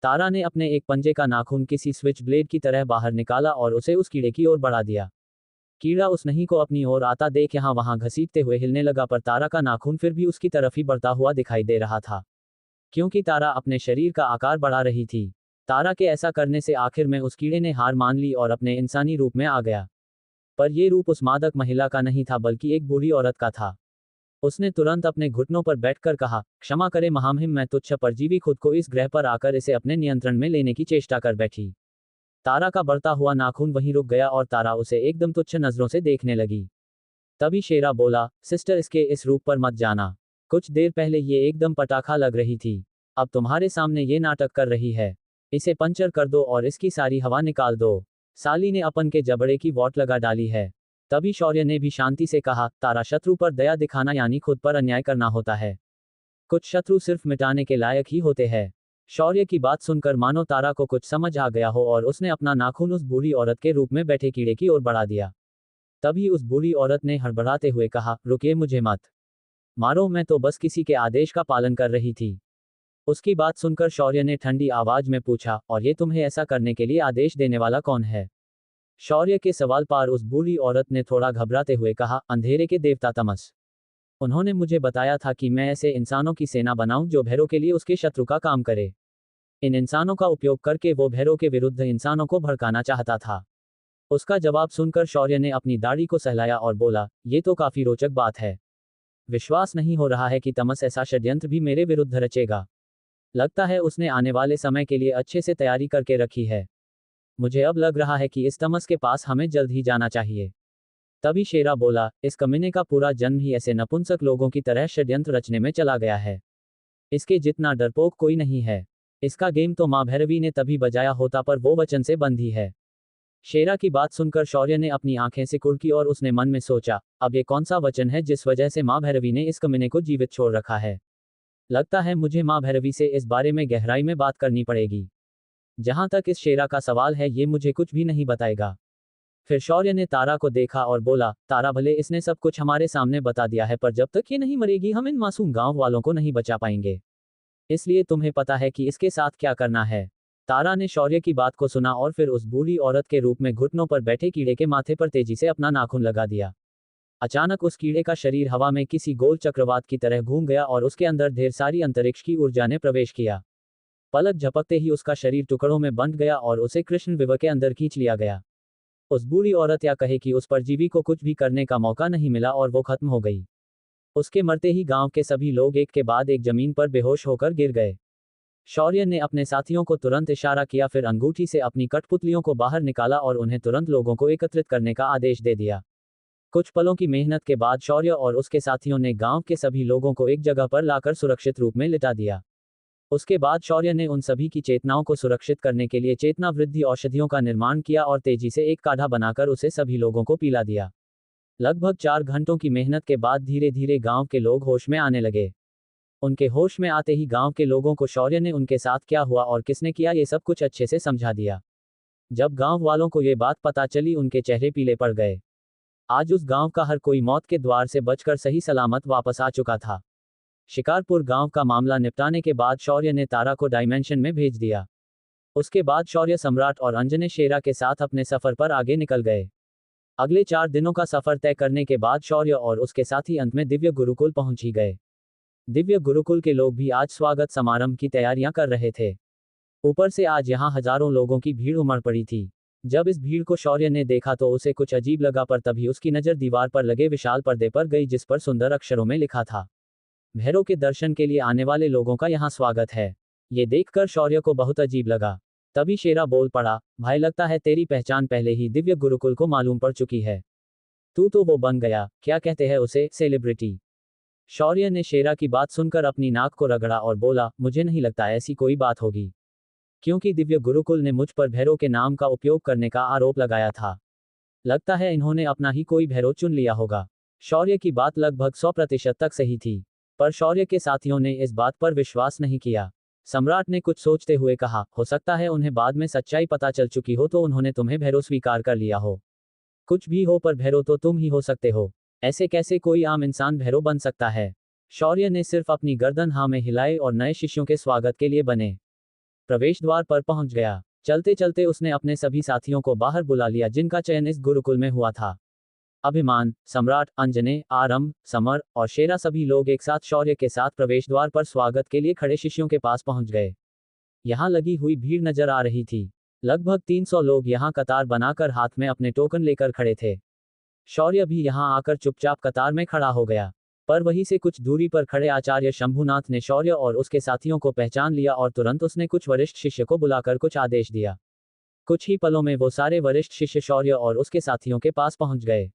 तारा ने अपने एक पंजे का नाखून किसी स्विच ब्लेड की तरह बाहर निकाला और उसे उस कीड़े की ओर बढ़ा दिया। कीड़ा उस नहीं को अपनी ओर आता देख यहाँ वहां घसीटते हुए हिलने लगा, पर तारा का नाखून फिर भी उसकी तरफ ही बढ़ता हुआ दिखाई दे रहा था, क्योंकि तारा अपने शरीर का आकार बढ़ा रही थी। तारा के ऐसा करने से आखिर में उस कीड़े ने हार मान ली और अपने इंसानी रूप में आ गया। पर यह रूप उस मादक महिला का नहीं था, बल्कि एक बूढ़ी औरत का था। उसने तुरंत अपने घुटनों पर बैठकर कहा, क्षमा करे महामहिम, मैं तुच्छ परजीवी खुद को इस ग्रह पर आकर इसे अपने नियंत्रण में लेने की चेष्टा कर बैठी। तारा का बढ़ता हुआ नाखून वहीं रुक गया और तारा उसे एकदम तुच्छ नजरों से देखने लगी। तभी शेरा बोला, सिस्टर, इसके इस रूप पर मत जाना। कुछ देर पहले ये एकदम पटाखा लग रही थी, अब तुम्हारे सामने ये नाटक कर रही है। इसे पंचर कर दो और इसकी सारी हवा निकाल दो। साली ने अपन के जबड़े की वॉट लगा डाली है। तभी शौर्य ने भी शांति से कहा, तारा, शत्रु पर दया दिखाना यानी खुद पर अन्याय करना होता है। कुछ शत्रु सिर्फ मिटाने के लायक ही होते हैं। शौर्य की बात सुनकर मानो तारा को कुछ समझ आ गया हो और उसने अपना नाखून उस बूढ़ी औरत के रूप में बैठे कीड़े की ओर बढ़ा दिया। तभी उस बूढ़ी औरत ने हड़बड़ाते हुए कहा, रुकिए, मुझे मत मारो, मैं तो बस किसी के आदेश का पालन कर रही थी। उसकी बात सुनकर शौर्य ने ठंडी आवाज में पूछा, और ये तुम्हें ऐसा करने के लिए आदेश देने वाला कौन है? शौर्य के सवाल पर उस बूढ़ी औरत ने थोड़ा घबराते हुए कहा, अंधेरे के देवता तमस। उन्होंने मुझे बताया था कि मैं ऐसे इंसानों की सेना बनाऊं जो भैरों के लिए उसके शत्रु का काम करे। इन इंसानों का उपयोग करके वो भैरों के विरुद्ध इंसानों को भड़काना चाहता था। उसका जवाब सुनकर शौर्य ने अपनी दाढ़ी को सहलाया और बोला, ये तो काफी रोचक बात है। विश्वास नहीं हो रहा है कि तमस ऐसा षड्यंत्र भी मेरे विरुद्ध रचेगा। लगता है उसने आने वाले समय के लिए अच्छे से तैयारी करके रखी है। मुझे अब लग रहा है कि इस तमस के पास हमें जल्द ही जाना चाहिए। तभी शेरा बोला, इस कमीने का पूरा जन्म ही ऐसे नपुंसक लोगों की तरह षड्यंत्र रचने में चला गया है। इसके जितना डरपोक कोई नहीं है। इसका गेम तो माँ भैरवी ने तभी बजाया होता, पर वो वचन से बंद ही है। शेरा की बात सुनकर शौर्य ने अपनी आंखें सिकुड़ की और उसने मन में सोचा, अब ये कौन सा वचन है जिस वजह से माँ भैरवी ने इस कमीने को जीवित छोड़ रखा है। लगता है मुझे माँ भैरवी से इस बारे में गहराई में बात करनी पड़ेगी। जहां तक इस शेरा का सवाल है, ये मुझे कुछ भी नहीं बताएगा। फिर शौर्य ने तारा को देखा और बोला, तारा, भले इसने सब कुछ हमारे सामने बता दिया है, पर जब तक ये नहीं मरेगी हम इन मासूम गांव वालों को नहीं बचा पाएंगे। इसलिए तुम्हें पता है कि इसके साथ क्या करना है। तारा ने शौर्य की बात को सुना और फिर उस बूढ़ी औरत के रूप में घुटनों पर बैठे कीड़े के माथे पर तेजी से अपना नाखून लगा दिया। अचानक उस कीड़े का शरीर हवा में किसी गोल चक्रवात की तरह घूम गया और उसके अंदर ढेर सारी अंतरिक्ष की ऊर्जा ने प्रवेश किया। पलक झपकते ही उसका शरीर टुकड़ों में बंट गया और उसे कृष्ण विवह के अंदर खींच लिया गया। उस बूढ़ी औरत, या कहे कि उस परजीवी को कुछ भी करने का मौका नहीं मिला और वो खत्म हो गई। उसके मरते ही गांव के सभी लोग एक के बाद एक जमीन पर बेहोश होकर गिर गए। शौर्य ने अपने साथियों को तुरंत इशारा किया, फिर अंगूठी से अपनी कठपुतलियों को बाहर निकाला और उन्हें तुरंत लोगों को एकत्रित करने का आदेश दे दिया। कुछ पलों की मेहनत के बाद शौर्य और उसके साथियों ने गांव के सभी लोगों को एक जगह पर लाकर सुरक्षित रूप में लिटा दिया। उसके बाद शौर्य ने उन सभी की चेतनाओं को सुरक्षित करने के लिए चेतना वृद्धि औषधियों का निर्माण किया और तेजी से एक काढ़ा बनाकर उसे सभी लोगों को पिला दिया। लगभग 4 घंटों की मेहनत के बाद धीरे धीरे गांव के लोग होश में आने लगे। उनके होश में आते ही गांव के लोगों को शौर्य ने उनके साथ क्या हुआ और किसने किया ये सब कुछ अच्छे से समझा दिया। जब गांव वालों को ये बात पता चली, उनके चेहरे पीले पड़ गए। आज उस गांव का हर कोई मौत के द्वार से बचकर सही सलामत वापस आ चुका था। शिकारपुर गांव का मामला निपटाने के बाद शौर्य ने तारा को डायमेंशन में भेज दिया। उसके बाद शौर्य सम्राट और अंजने शेरा के साथ अपने सफर पर आगे निकल गए। अगले 4 दिनों का सफर तय करने के बाद शौर्य और उसके साथी अंत में दिव्य गुरुकुल पहुंच ही गए। दिव्य गुरुकुल के लोग भी आज स्वागत समारंभ की तैयारियां कर रहे थे। ऊपर से आज यहां हजारों लोगों की भीड़ उमड़ पड़ी थी। जब इस भीड़ को शौर्य ने देखा तो उसे कुछ अजीब लगा, पर तभी उसकी नजर दीवार पर लगे विशाल पर्दे पर गई जिस पर सुंदर अक्षरों में लिखा था, भैरव के दर्शन के लिए आने वाले लोगों का यहाँ स्वागत है। ये देखकर शौर्य को बहुत अजीब लगा। तभी शेरा बोल पड़ा, भाई, लगता है तेरी पहचान पहले ही दिव्य गुरुकुल को मालूम पड़ चुकी है। तू तो वो बन गया, क्या कहते हैं उसे, सेलिब्रिटी। शौर्य ने शेरा की बात सुनकर अपनी नाक को रगड़ा और बोला, मुझे नहीं लगता ऐसी कोई बात होगी, क्योंकि दिव्य गुरुकुल ने मुझ पर भैरव के नाम का उपयोग करने का आरोप लगाया था। लगता है इन्होंने अपना ही कोई भैरव चुन लिया होगा। शौर्य की बात लगभग 100% तक सही थी, पर शौर्य के साथियों ने इस बात पर विश्वास नहीं किया। सम्राट ने कुछ सोचते हुए कहा, हो सकता है उन्हें बाद में सच्चाई पता चल चुकी हो तो उन्होंने तुम्हें भैरव स्वीकार कर लिया हो। कुछ भी हो, पर भैरव तो तुम ही हो सकते हो। ऐसे कैसे कोई आम इंसान भैरव बन सकता है? शौर्य ने सिर्फ अपनी गर्दन हाँ में हिलाई और नए शिष्यों के स्वागत के लिए बने प्रवेश द्वार पर पहुंच गया। चलते चलते उसने अपने सभी साथियों को बाहर बुला लिया जिनका चयन इस गुरुकुल में हुआ था। अभिमान, सम्राट, अंजने, आरंभ, समर और शेरा सभी लोग एक साथ शौर्य के साथ प्रवेश द्वार पर स्वागत के लिए खड़े शिष्यों के पास पहुंच गए। यहाँ लगी हुई भीड़ नजर आ रही थी। लगभग 300 लोग यहाँ कतार बनाकर हाथ में अपने टोकन लेकर खड़े थे। शौर्य भी यहाँ आकर चुपचाप कतार में खड़ा हो गया। पर वहीं से कुछ दूरी पर खड़े आचार्य शंभुनाथ ने शौर्य और उसके साथियों को पहचान लिया और तुरंत उसने कुछ वरिष्ठ शिष्य को बुलाकर कुछ आदेश दिया। कुछ ही पलों में वो सारे वरिष्ठ शिष्य शौर्य और उसके साथियों के पास पहुंच गए।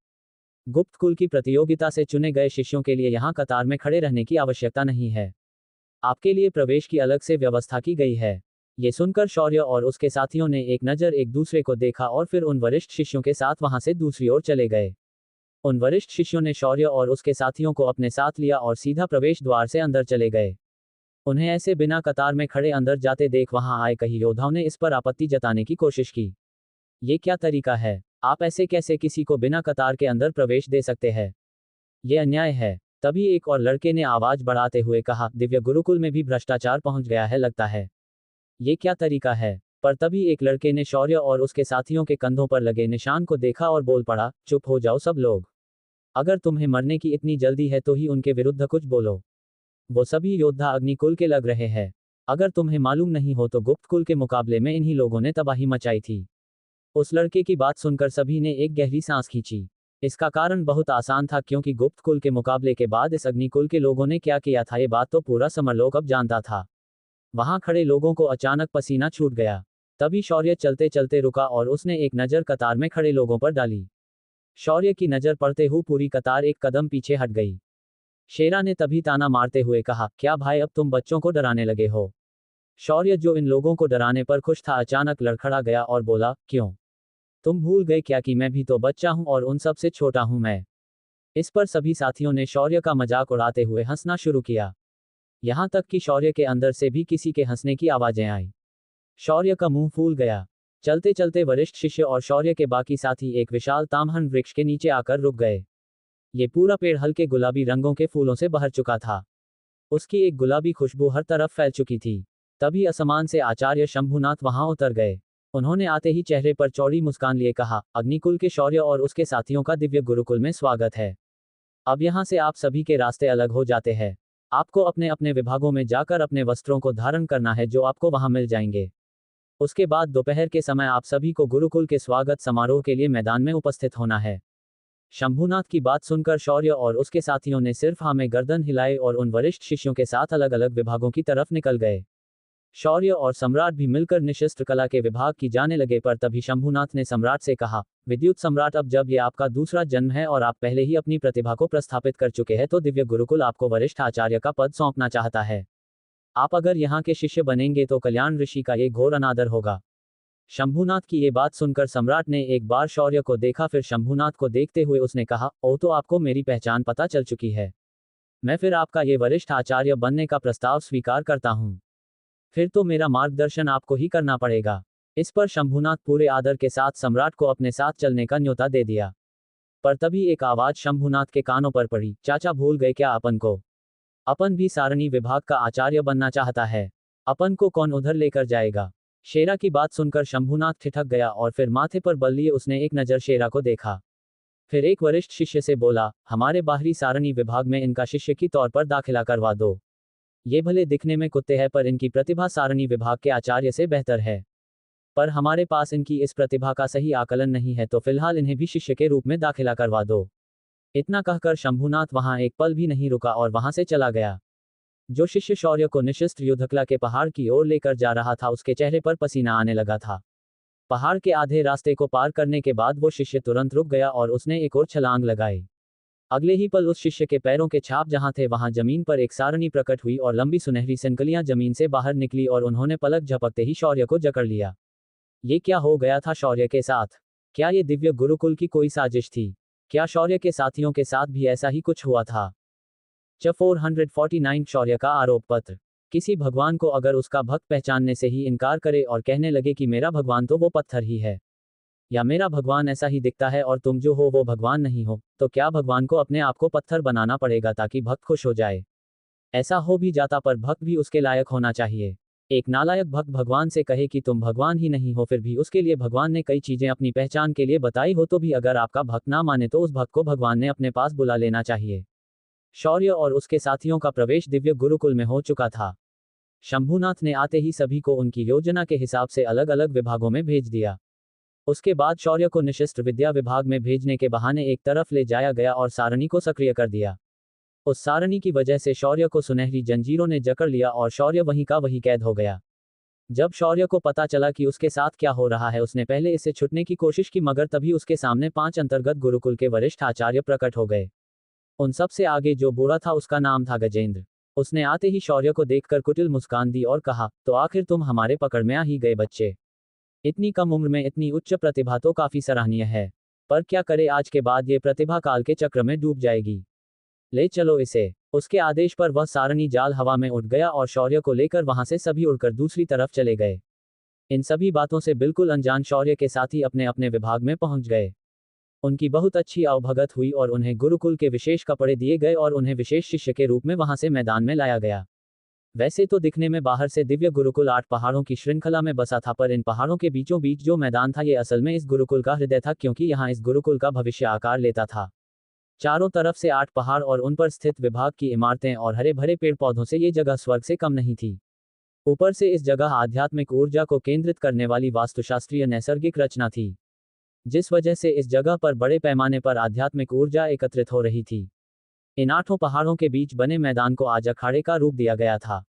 गुप्त कुल की प्रतियोगिता से चुने गए शिष्यों के लिए यहाँ कतार में खड़े रहने की आवश्यकता नहीं है। आपके लिए प्रवेश की अलग से व्यवस्था की गई है। ये सुनकर शौर्य और उसके साथियों ने एक नज़र एक दूसरे को देखा और फिर उन वरिष्ठ शिष्यों के साथ वहां से दूसरी ओर चले गए। उन वरिष्ठ शिष्यों ने शौर्य और उसके साथियों को अपने साथ लिया और सीधा प्रवेश द्वार से अंदर चले गए। उन्हें ऐसे बिना कतार में खड़े अंदर जाते देख वहां आए कई योद्धाओं ने इस पर आपत्ति जताने की कोशिश की। ये क्या तरीका है? आप ऐसे कैसे किसी को बिना कतार के अंदर प्रवेश दे सकते हैं? ये अन्याय है। तभी एक और लड़के ने आवाज बढ़ाते हुए कहा, दिव्य गुरुकुल में भी भ्रष्टाचार पहुंच गया है लगता है। ये क्या तरीका है? पर तभी एक लड़के ने शौर्य और उसके साथियों के कंधों पर लगे निशान को देखा और बोल पड़ा, चुप हो जाओ सब लोग। अगर तुम्हें मरने की इतनी जल्दी है तो ही उनके विरुद्ध कुछ बोलो। वो सभी योद्धा अग्निकुल के लग रहे हैं। अगर तुम्हें मालूम नहीं हो तो गुप्त कुल के मुकाबले में इन्हीं लोगों ने तबाही मचाई थी। उस लड़के की बात सुनकर सभी ने एक गहरी सांस खींची। इसका कारण बहुत आसान था क्योंकि गुप्त कुल के मुकाबले के बाद इस अग्निकुल के लोगों ने क्या किया था ये बात तो पूरा समरलोक अब जानता था। वहां खड़े लोगों को अचानक पसीना छूट गया। तभी शौर्य चलते चलते रुका और उसने एक नज़र कतार में खड़े लोगों पर डाली। शौर्य की नज़र पड़ते हुए पूरी कतार एक कदम पीछे हट गई। शेरा ने तभी ताना मारते हुए कहा, क्या भाई अब तुम बच्चों को डराने लगे हो? शौर्य जो इन लोगों को डराने पर खुश था अचानक लड़खड़ा गया और बोला, क्यों? तुम भूल गए क्या कि मैं भी तो बच्चा हूं और उन सब से छोटा हूं मैं। इस पर सभी साथियों ने शौर्य का मजाक उड़ाते हुए हंसना शुरू किया। यहां तक कि शौर्य के अंदर से भी किसी के हंसने की आवाजें आई। शौर्य का मुंह फूल गया। चलते चलते वरिष्ठ शिष्य और शौर्य के बाकी साथी एक विशाल ताम्हन वृक्ष के नीचे आकर रुक गए। ये पूरा पेड़ हल्के गुलाबी रंगों के फूलों से भर चुका था। उसकी एक गुलाबी खुशबू हर तरफ फैल चुकी थी। तभी असमान से आचार्य शंभुनाथ वहां उतर गए। उन्होंने आते ही चेहरे पर चौड़ी मुस्कान लिए कहा, अग्निकुल के शौर्य और उसके साथियों का दिव्य गुरुकुल में स्वागत है। अब यहाँ से आप सभी के रास्ते अलग हो जाते हैं। आपको अपने अपने विभागों में जाकर अपने वस्त्रों को धारण करना है जो आपको वहां मिल जाएंगे। उसके बाद दोपहर के समय आप सभी को गुरुकुल के स्वागत समारोह के लिए मैदान में उपस्थित होना है। शंभुनाथ की बात सुनकर शौर्य और उसके साथियों ने सिर्फ हाँ में गर्दन हिलाई और उन वरिष्ठ शिष्यों के साथ अलग अलग विभागों की तरफ निकल गए। शौर्य और सम्राट भी मिलकर निशस्त्र कला के विभाग की जाने लगे पर तभी शंभुनाथ ने सम्राट से कहा, विद्युत सम्राट अब जब ये आपका दूसरा जन्म है और आप पहले ही अपनी प्रतिभा को प्रस्थापित कर चुके हैं तो दिव्य गुरुकुल आपको वरिष्ठ आचार्य का पद सौंपना चाहता है। आप अगर यहाँ के शिष्य बनेंगे तो कल्याण ऋषि का ये घोर अनादर होगा। शंभुनाथ की ये बात सुनकर सम्राट ने एक बार शौर्य को देखा फिर शंभुनाथ को देखते हुए उसने कहा, ओ तो आपको मेरी पहचान पता चल चुकी है। मैं फिर आपका ये वरिष्ठ आचार्य बनने का प्रस्ताव स्वीकार करता हूँ। फिर तो मेरा मार्गदर्शन आपको ही करना पड़ेगा। इस पर शंभुनाथ पूरे आदर के साथ सम्राट को अपने साथ चलने का न्योता दे दिया। पर तभी एक आवाज शंभुनाथ के कानों पर पड़ी, चाचा भूल गए क्या अपन को? अपन भी सारणी विभाग का आचार्य बनना चाहता है। अपन को कौन उधर लेकर जाएगा? शेरा की बात सुनकर शंभुनाथ ठिठक गया और फिर माथे पर बल लिए उसने एक नज़र शेरा को देखा। फिर एक वरिष्ठ शिष्य से बोला, हमारे बाहरी सारणी विभाग में इनका शिष्य की तौर पर दाखिला करवा दो। ये भले दिखने में कुत्ते हैं पर इनकी प्रतिभा सारणी विभाग के आचार्य से बेहतर है। पर हमारे पास इनकी इस प्रतिभा का सही आकलन नहीं है तो फिलहाल इन्हें भी शिष्य के रूप में दाखिला करवा दो। इतना कहकर शंभुनाथ वहां एक पल भी नहीं रुका और वहां से चला गया। जो शिष्य शौर्य को निशस्त्र युद्धकला के पहाड़ की ओर लेकर जा रहा था उसके चेहरे पर पसीना आने लगा था। पहाड़ के आधे रास्ते को पार करने के बाद वो शिष्य तुरंत रुक गया और उसने एक और छलांग लगाई। अगले ही पल उस शिष्य के पैरों के छाप जहां थे वहां जमीन पर एक सारणी प्रकट हुई और लंबी सुनहरी संकलियां जमीन से बाहर निकली और उन्होंने पलक झपकते ही शौर्य को जकड़ लिया। ये क्या हो गया था शौर्य के साथ? क्या ये दिव्य गुरुकुल की कोई साजिश थी? क्या शौर्य के साथियों के साथ भी ऐसा ही कुछ हुआ था? 449 शौर्य का आरोप पत्र। किसी भगवान को अगर उसका भक्त पहचानने से ही इनकार करे और कहने लगे कि मेरा भगवान तो वो पत्थर ही है, या मेरा भगवान ऐसा ही दिखता है और तुम जो हो वो भगवान नहीं हो, तो क्या भगवान को अपने आप को पत्थर बनाना पड़ेगा ताकि भक्त खुश हो जाए? ऐसा हो भी जाता पर भक्त भी उसके लायक होना चाहिए। एक नालायक भक्त भगवान से कहे कि तुम भगवान ही नहीं हो, फिर भी उसके लिए भगवान ने कई चीजें अपनी पहचान के लिए बताई हो, तो भी अगर आपका भक्त ना माने तो उस भक्त को भगवान ने अपने पास बुला लेना चाहिए। शौर्य और उसके साथियों का प्रवेश दिव्य गुरुकुल में हो चुका था। शंभुनाथ ने आते ही सभी को उनकी योजना के हिसाब से अलग अलग विभागों में भेज दिया। उसके बाद शौर्य को निशिष्ट विद्या विभाग में भेजने के बहाने एक तरफ ले जाया गया और सारणी को सक्रिय कर दिया। उस सारणी की वजह से शौर्य को सुनहरी जंजीरों ने जकड़ लिया और शौर्य वहीं का वहीं कैद हो गया। जब शौर्य को पता चला कि उसके साथ क्या हो रहा है, उसने पहले इससे छुटने की कोशिश की, मगर तभी उसके सामने 5 अंतर्गत गुरुकुल के वरिष्ठ आचार्य प्रकट हो गए। उन सबसे आगे जो बूढ़ा था उसका नाम था गजेंद्र। उसने आते ही शौर्य को देखकर कुटिल मुस्कान दी और कहा, तो आखिर तुम हमारे पकड़ में आ ही गए बच्चे। इतनी कम उम्र में इतनी उच्च प्रतिभा तो काफी सराहनीय है, पर क्या करे, आज के बाद ये प्रतिभा काल के चक्र में डूब जाएगी। ले चलो इसे। उसके आदेश पर वह सारणी जाल हवा में उठ गया और शौर्य को लेकर वहां से सभी उड़कर दूसरी तरफ चले गए। इन सभी बातों से बिल्कुल अनजान शौर्य के साथी अपने अपने विभाग में पहुंच गए। उनकी बहुत अच्छी अवभगत हुई और उन्हें गुरुकुल के विशेष कपड़े दिए गए और उन्हें विशेष शिष्य के रूप में वहां से मैदान में लाया गया। वैसे तो दिखने में बाहर से दिव्य गुरुकुल 8 पहाड़ों की श्रृंखला में बसा था, पर इन पहाड़ों के बीचों बीच जो मैदान था ये असल में इस गुरुकुल का हृदय था, क्योंकि यहाँ इस गुरुकुल का भविष्य आकार लेता था। चारों तरफ से 8 पहाड़ और उन पर स्थित विभाग की इमारतें और हरे भरे पेड़ पौधों से ये जगह स्वर्ग से कम नहीं थी। ऊपर से इस जगह आध्यात्मिक ऊर्जा को केंद्रित करने वाली वास्तुशास्त्रीय नैसर्गिक रचना थी, जिस वजह से इस जगह पर बड़े पैमाने पर आध्यात्मिक ऊर्जा एकत्रित हो रही थी। इन 8 पहाड़ों के बीच बने मैदान को आज अखाड़े का रूप दिया गया था।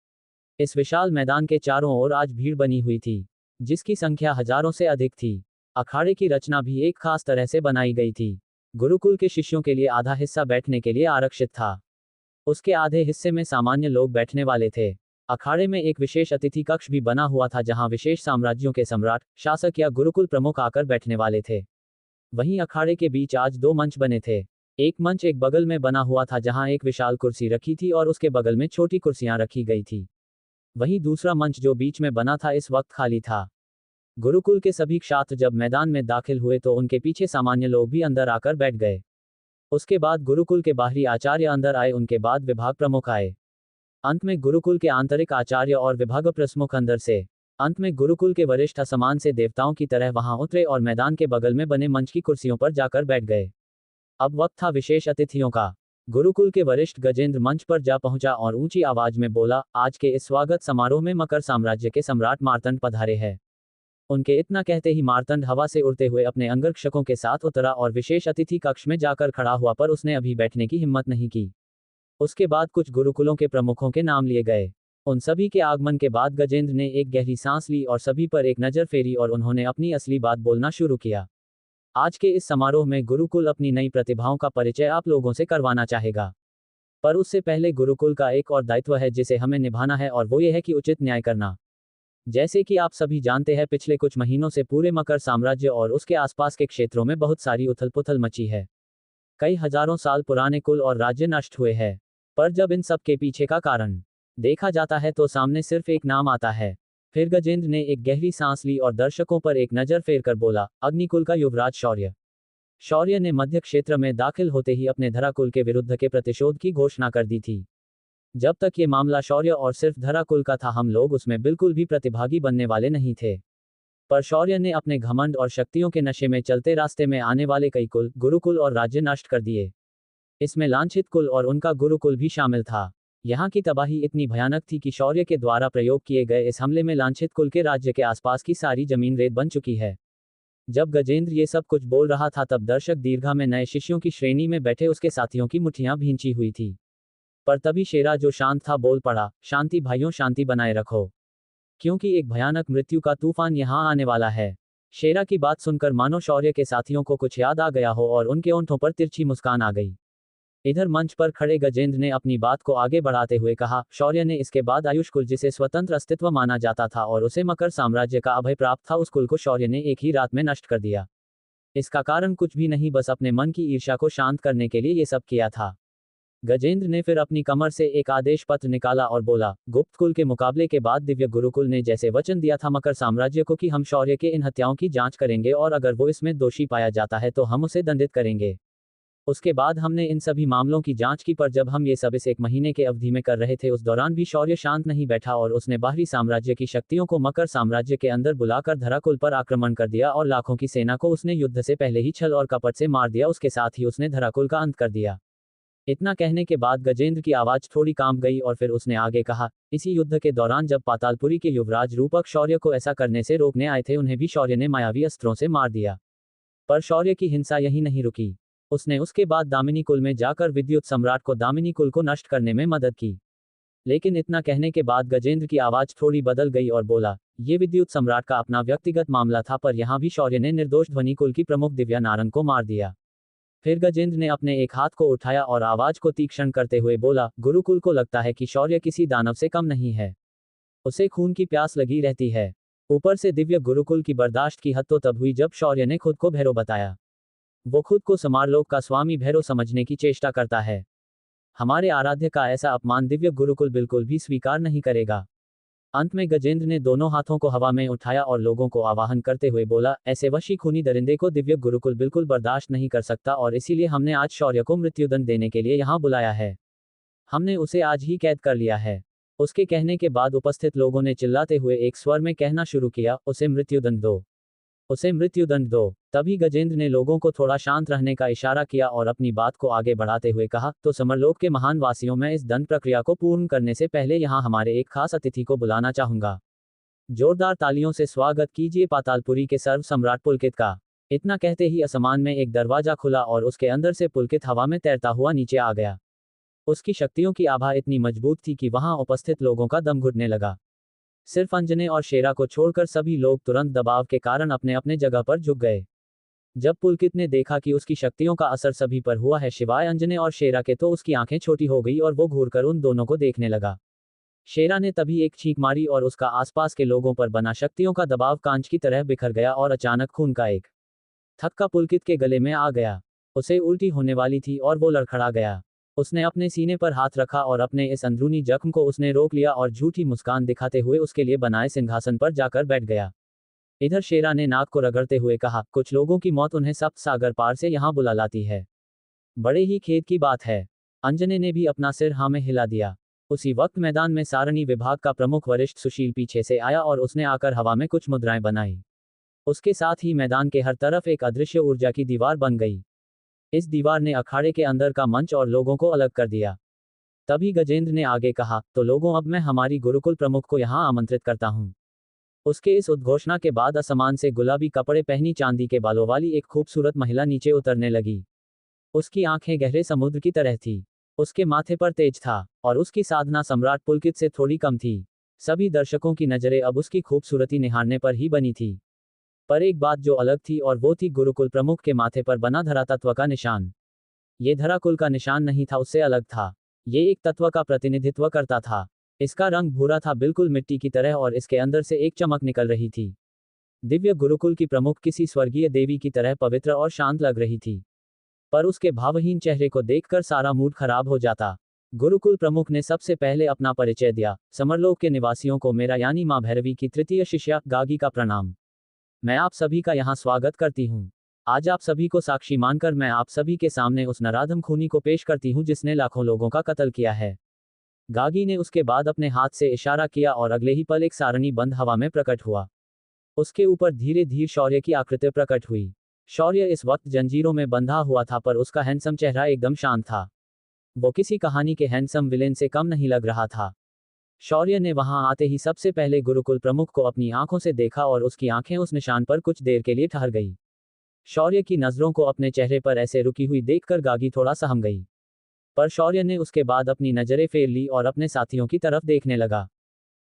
इस विशाल मैदान के चारों ओर आज भीड़ बनी हुई थी, जिसकी संख्या हजारों से अधिक थी। अखाड़े की रचना भी एक खास तरह से बनाई गई थी। गुरुकुल के शिष्यों के लिए आधा हिस्सा बैठने के लिए आरक्षित था, उसके आधे हिस्से में सामान्य लोग बैठने वाले थे। अखाड़े में एक विशेष अतिथि कक्ष भी बना हुआ था, जहां विशेष साम्राज्यों के सम्राट, शासक या गुरुकुल प्रमुख आकर बैठने वाले थे। वहीं अखाड़े के बीच आज 2 मंच बने थे। एक मंच एक बगल में बना हुआ था, जहां एक विशाल कुर्सी रखी थी और उसके बगल में छोटी कुर्सियां रखी गई थी। वहीं दूसरा मंच जो बीच में बना था इस वक्त खाली था। गुरुकुल के सभी छात्र जब मैदान में दाखिल हुए तो उनके पीछे सामान्य लोग भी अंदर आकर बैठ गए। उसके बाद गुरुकुल के बाहरी आचार्य अंदर आए, उनके बाद विभाग प्रमुख आए। अंत में गुरुकुल के आंतरिक आचार्य और विभाग प्रमुख अंदर से। अंत में गुरुकुल के वरिष्ठ असमान से देवताओं की तरह वहां उतरे और मैदान के बगल में बने मंच की कुर्सियों पर जाकर बैठ गए। अब वक्त था विशेष अतिथियों का। गुरुकुल के वरिष्ठ गजेंद्र मंच पर जा पहुंचा और ऊंची आवाज में बोला, आज के इस स्वागत समारोह में मकर साम्राज्य के सम्राट मार्तंड पधारे हैं। उनके इतना कहते ही मार्तंड हवा से उड़ते हुए अपने अंगरक्षकों के साथ उतरा और विशेष अतिथि कक्ष में जाकर खड़ा हुआ, पर उसने अभी बैठने की हिम्मत नहीं की। उसके बाद कुछ गुरुकुलों के प्रमुखों के नाम लिए गए। उन सभी के आगमन के बाद गजेंद्र ने एक गहरी सांस ली और सभी पर एक नजर फेरी और उन्होंने अपनी असली बात बोलना शुरू किया। आज के इस समारोह में गुरुकुल अपनी नई प्रतिभाओं का परिचय आप लोगों से करवाना चाहेगा, पर उससे पहले गुरुकुल का एक और दायित्व है जिसे हमें निभाना है, और वो ये है कि उचित न्याय करना। जैसे कि आप सभी जानते हैं, पिछले कुछ महीनों से पूरे मकर साम्राज्य और उसके आसपास के क्षेत्रों में बहुत सारी उथल पुथल मची है। कई हजारों साल पुराने कुल और राज्य नष्ट हुए हैं, पर जब इन सब के पीछे का कारण देखा जाता है तो सामने सिर्फ एक नाम आता है। फिर गजेंद्र ने एक गहरी सांस ली और दर्शकों पर एक नजर फेर कर बोला, अग्निकुल का युवराज शौर्य। शौर्य ने मध्य क्षेत्र में दाखिल होते ही अपने धराकुल के विरुद्ध के प्रतिशोध की घोषणा कर दी थी। जब तक ये मामला शौर्य और सिर्फ धराकुल का था, हम लोग उसमें बिल्कुल भी प्रतिभागी बनने वाले नहीं थे। पर शौर्य ने अपने घमंड और शक्तियों के नशे में चलते रास्ते में आने वाले कई कुल, गुरुकुल और राज्य नष्ट कर दिए। इसमें लांछित कुल और उनका गुरुकुल भी शामिल था। यहाँ की तबाही इतनी भयानक थी कि शौर्य के द्वारा प्रयोग किए गए इस हमले में लांछित कुल के राज्य के आसपास की सारी जमीन रेत बन चुकी है। जब गजेंद्र ये सब कुछ बोल रहा था तब दर्शक दीर्घा में नए शिष्यों की श्रेणी में बैठे उसके साथियों की मुट्ठियां भींची हुई थी। पर तभी शेरा जो शांत था बोल पड़ा, शांति भाइयों, शांति बनाए रखो, क्योंकि एक भयानक मृत्यु का तूफान यहाँ आने वाला है। शेरा की बात सुनकर मानो शौर्य के साथियों को कुछ याद आ गया हो और उनके ओंठों पर तिरछी मुस्कान आ गई। इधर मंच पर खड़े गजेंद्र ने अपनी बात को आगे बढ़ाते हुए कहा, शौर्य ने इसके बाद आयुष कुल, जिसे स्वतंत्र अस्तित्व माना जाता था और उसे मकर साम्राज्य का अभय प्राप्त था, उस कुल को शौर्य ने एक ही रात में नष्ट कर दिया। इसका कारण कुछ भी नहीं, बस अपने मन की ईर्ष्या को शांत करने के लिए ये सब किया था। गजेंद्र ने फिर अपनी कमर से एक आदेश पत्र निकाला और बोला, गुप्त कुल के मुकाबले के बाद दिव्य गुरुकुल ने जैसे वचन दिया था मकर साम्राज्य को कि हम शौर्य के इन हत्याओं की जांच करेंगे और अगर वो इसमें दोषी पाया जाता है तो हम उसे दंडित करेंगे। उसके बाद हमने इन सभी मामलों की जांच की, पर जब हम ये सब इस 1 महीने के अवधि में कर रहे थे उस दौरान भी शौर्य शांत नहीं बैठा और उसने बाहरी साम्राज्य की शक्तियों को मकर साम्राज्य के अंदर बुलाकर धराकुल पर आक्रमण कर दिया और लाखों की सेना को उसने युद्ध से पहले ही छल और कपट से मार दिया। उसके साथ ही उसने धराकुल का अंत कर दिया। इतना कहने के बाद गजेंद्र की आवाज थोड़ी कांप गई और फिर उसने आगे कहा, इसी युद्ध के दौरान जब पातालपुरी के युवराज रूपक शौर्य को ऐसा करने से रोकने आए थे उन्हें भी शौर्य ने मायावी अस्त्रों से मार दिया। पर शौर्य की हिंसा यही नहीं रुकी। उसने उसके बाद दामिनी कुल में जाकर विद्युत सम्राट को दामिनी कुल को नष्ट करने में मदद की। लेकिन इतना कहने के बाद गजेंद्र की आवाज थोड़ी बदल गई और बोला, ये विद्युत सम्राट का अपना व्यक्तिगत मामला था, पर यहाँ भी शौर्य ने निर्दोष ध्वनि कुल की प्रमुख दिव्या नारंग को मार दिया। फिर गजेंद्र ने अपने एक हाथ को उठाया और आवाज को तीक्ष्ण करते हुए बोला, गुरुकुल को लगता है कि शौर्य किसी दानव से कम नहीं है। उसे खून की प्यास लगी रहती है। ऊपर से दिव्य गुरुकुल की बर्दाश्त की हद तो तब हुई जब शौर्य ने खुद को भैरव बताया। वो खुद को समारलोक का स्वामी भैरव समझने की चेष्टा करता है। हमारे आराध्य का ऐसा अपमान दिव्य गुरुकुल बिल्कुल भी स्वीकार नहीं करेगा। अंत में गजेंद्र ने दोनों हाथों को हवा में उठाया और लोगों को आवाहन करते हुए बोला, ऐसे वशी खूनी दरिंदे को दिव्य गुरुकुल बिल्कुल बर्दाश्त नहीं कर सकता और इसीलिए हमने आज शौर्य को मृत्युदंड देने के लिए यहाँ बुलाया है। हमने उसे आज ही कैद कर लिया है। उसके कहने के बाद उपस्थित लोगों ने चिल्लाते हुए एक स्वर में कहना शुरू किया, उसे मृत्युदंड दो, उसे मृत्युदंड दो। तभी गजेंद्र ने लोगों को थोड़ा शांत रहने का इशारा किया और अपनी बात को आगे बढ़ाते हुए कहा, तो समरलोक के महान वासियों में इस दंड प्रक्रिया को पूर्ण करने से पहले यहाँ हमारे एक खास अतिथि को बुलाना चाहूंगा। जोरदार तालियों से स्वागत कीजिए पातालपुरी के सर्व सम्राट पुलकित का। इतना कहते ही आसमान में एक दरवाजा खुला और उसके अंदर से पुलकित हवा में तैरता हुआ नीचे आ गया। उसकी शक्तियों की आभा इतनी मजबूत थी कि वहां उपस्थित लोगों का दम घुटने लगा। सिर्फ अंजने और शेरा को छोड़कर सभी लोग तुरंत दबाव के कारण अपने अपने जगह पर झुक गए। जब पुलकित ने देखा कि उसकी शक्तियों का असर सभी पर हुआ है शिवाय अंजने और शेरा के, तो उसकी आंखें छोटी हो गई और वो घूरकर उन दोनों को देखने लगा। शेरा ने तभी एक छींक मारी और उसका आसपास के लोगों पर बना शक्तियों का दबाव कांच की तरह बिखर गया और अचानक खून का एक थक्का पुलकित के गले में आ गया। उसे उल्टी होने वाली थी और वो लड़खड़ा गया। उसने अपने सीने पर हाथ रखा और अपने इस अंदरूनी जख्म को उसने रोक लिया और झूठी मुस्कान दिखाते हुए उसके लिए बनाए सिंहासन पर जाकर बैठ गया। इधर शेरा ने नाक को रगड़ते हुए कहा, कुछ लोगों की मौत उन्हें सप्त सागर पार से यहाँ बुला लाती है। बड़े ही खेद की बात है। अंजने ने भी अपना सिर हाँ में हिला दिया। उसी वक्त मैदान में सारणी विभाग का प्रमुख वरिष्ठ सुशील पीछे से आया और उसने आकर हवा में कुछ मुद्राएं बनाई। उसके साथ ही मैदान के हर तरफ एक अदृश्य ऊर्जा की दीवार बन गई। इस दीवार ने अखाड़े के अंदर का मंच और लोगों को अलग कर दिया। तभी गजेंद्र ने आगे कहा, तो लोगों, अब मैं हमारी गुरुकुल प्रमुख को यहाँ आमंत्रित करता हूँ। उसके इस उद्घोषणा के बाद आसमान से गुलाबी कपड़े पहनी चांदी के बालों वाली एक खूबसूरत महिला नीचे उतरने लगी। उसकी आंखें गहरे समुद्र की तरह थी। उसके माथे पर तेज था और उसकी साधना सम्राट पुलकित से थोड़ी कम थी। सभी दर्शकों की नजरें अब उसकी खूबसूरती निहारने पर ही बनी थी। पर एक बात जो अलग थी और वो थी गुरुकुल प्रमुख के माथे पर बना धरातत्व का निशान। ये धराकुल का निशान नहीं था, उससे अलग था। ये एक तत्व का प्रतिनिधित्व करता था। इसका रंग भूरा था, बिल्कुल मिट्टी की तरह, और इसके अंदर से एक चमक निकल रही थी। दिव्य गुरुकुल की प्रमुख किसी स्वर्गीय देवी की तरह पवित्र और शांत लग रही थी। पर उसके भावहीन चेहरे को देखकर सारा मूड खराब हो जाता। गुरुकुल प्रमुख ने सबसे पहले अपना परिचय दिया। समरलोक के निवासियों को मेरा यानी मां भैरवी की तृतीय शिष्या गागी का प्रणाम। मैं आप सभी का यहाँ स्वागत करती हूँ। आज आप सभी को साक्षी मानकर मैं आप सभी के सामने उस नराधम खूनी को पेश करती हूँ जिसने लाखों लोगों का कत्ल किया है। गागी ने उसके बाद अपने हाथ से इशारा किया और अगले ही पल एक सारणी बंद हवा में प्रकट हुआ। उसके ऊपर धीरे धीरे शौर्य की आकृति प्रकट हुई। शौर्य इस वक्त जंजीरों में बंधा हुआ था, पर उसका हैंडसम चेहरा एकदम शांत था। वो किसी कहानी के हैंडसम विलेन से कम नहीं लग रहा था। शौर्य ने वहां आते ही सबसे पहले गुरुकुल प्रमुख को अपनी आंखों से देखा और उसकी आंखें उस निशान पर कुछ देर के लिए ठहर गई। शौर्य की नजरों को अपने चेहरे पर ऐसे रुकी हुई देखकर गागी थोड़ा सहम गई। पर शौर्य ने उसके बाद अपनी नजरें फेर ली और अपने साथियों की तरफ देखने लगा।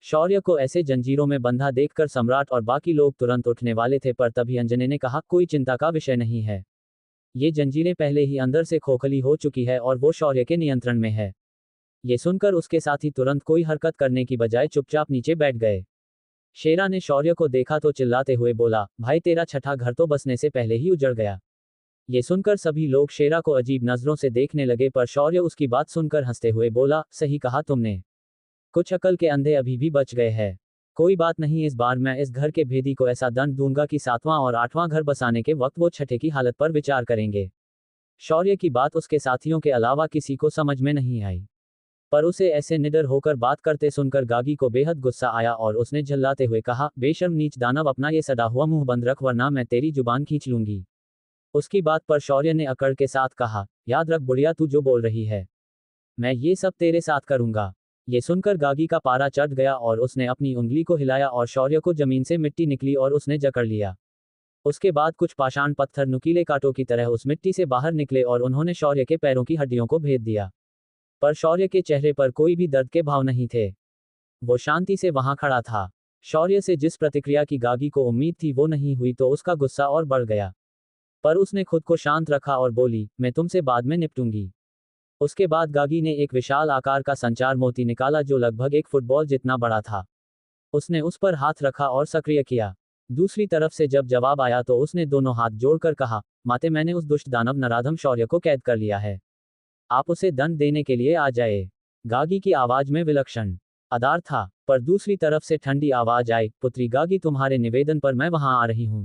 शौर्य को ऐसे जंजीरों में बंधा देखकर सम्राट और बाकी लोग तुरंत उठने वाले थे, पर तभी अंजने ने कहा, कोई चिंता का विषय नहीं है। ये जंजीरें पहले ही अंदर से खोखली हो चुकी है और वो शौर्य के नियंत्रण में है। ये सुनकर उसके साथी तुरंत कोई हरकत करने की बजाय चुपचाप नीचे बैठ गए। शेरा ने शौर्य को देखा तो चिल्लाते हुए बोला, भाई तेरा छठा घर तो बसने से पहले ही उजड़ गया। ये सुनकर सभी लोग शेरा को अजीब नजरों से देखने लगे, पर शौर्य उसकी बात सुनकर हंसते हुए बोला, सही कहा तुमने, कुछ अकल के अंधे अभी भी बच गए हैं। कोई बात नहीं, इस बार मैं इस घर के भेदी को ऐसा दंड दूंगा कि 7वां और 8वां घर बसाने के वक्त वो छठे की हालत पर विचार करेंगे। शौर्य की बात उसके साथियों के अलावा किसी को समझ में नहीं आई, पर उसे ऐसे निडर होकर बात करते सुनकर गागी को बेहद गुस्सा आया और उसने झल्लाते हुए कहा, बेशर्म नीच दानव, अपना ये सड़ा हुआ मुंह बंद रख वरना मैं तेरी जुबान खींच लूंगी। उसकी बात पर शौर्य ने अकड़ के साथ कहा, याद रख बुढ़िया, तू जो बोल रही है मैं ये सब तेरे साथ करूंगा। ये सुनकर गागी का पारा चढ़ गया और उसने अपनी उंगली को हिलाया और शौर्य को जमीन से मिट्टी निकली और उसने जकड़ लिया। उसके बाद कुछ पाषाण पत्थर नुकीले कांटों की तरह उस मिट्टी से बाहर निकले और उन्होंने शौर्य के पैरों की हड्डियों को भेद दिया। पर शौर्य के चेहरे पर कोई भी दर्द के भाव नहीं थे, वो शांति से वहां खड़ा था। शौर्य से जिस प्रतिक्रिया की गागी को उम्मीद थी वो नहीं हुई तो उसका गुस्सा और बढ़ गया, पर उसने खुद को शांत रखा और बोली, मैं तुमसे बाद में निपटूंगी। उसके बाद गागी ने एक विशाल आकार का संचार मोती निकाला जो लगभग एक फुटबॉल जितना बड़ा था। उसने उस पर हाथ रखा और सक्रिय किया। दूसरी तरफ से जब जवाब आया तो उसने दोनों हाथ जोड़कर कहा, माते, मैंने उस दुष्ट दानव नराधम शौर्य को कैद कर लिया है, आप उसे दंड देने के लिए आ जाए। गागी की आवाज में विलक्षण आदर था, पर दूसरी तरफ से ठंडी आवाज आई, पुत्री गागी, तुम्हारे निवेदन पर मैं वहां आ रही हूं,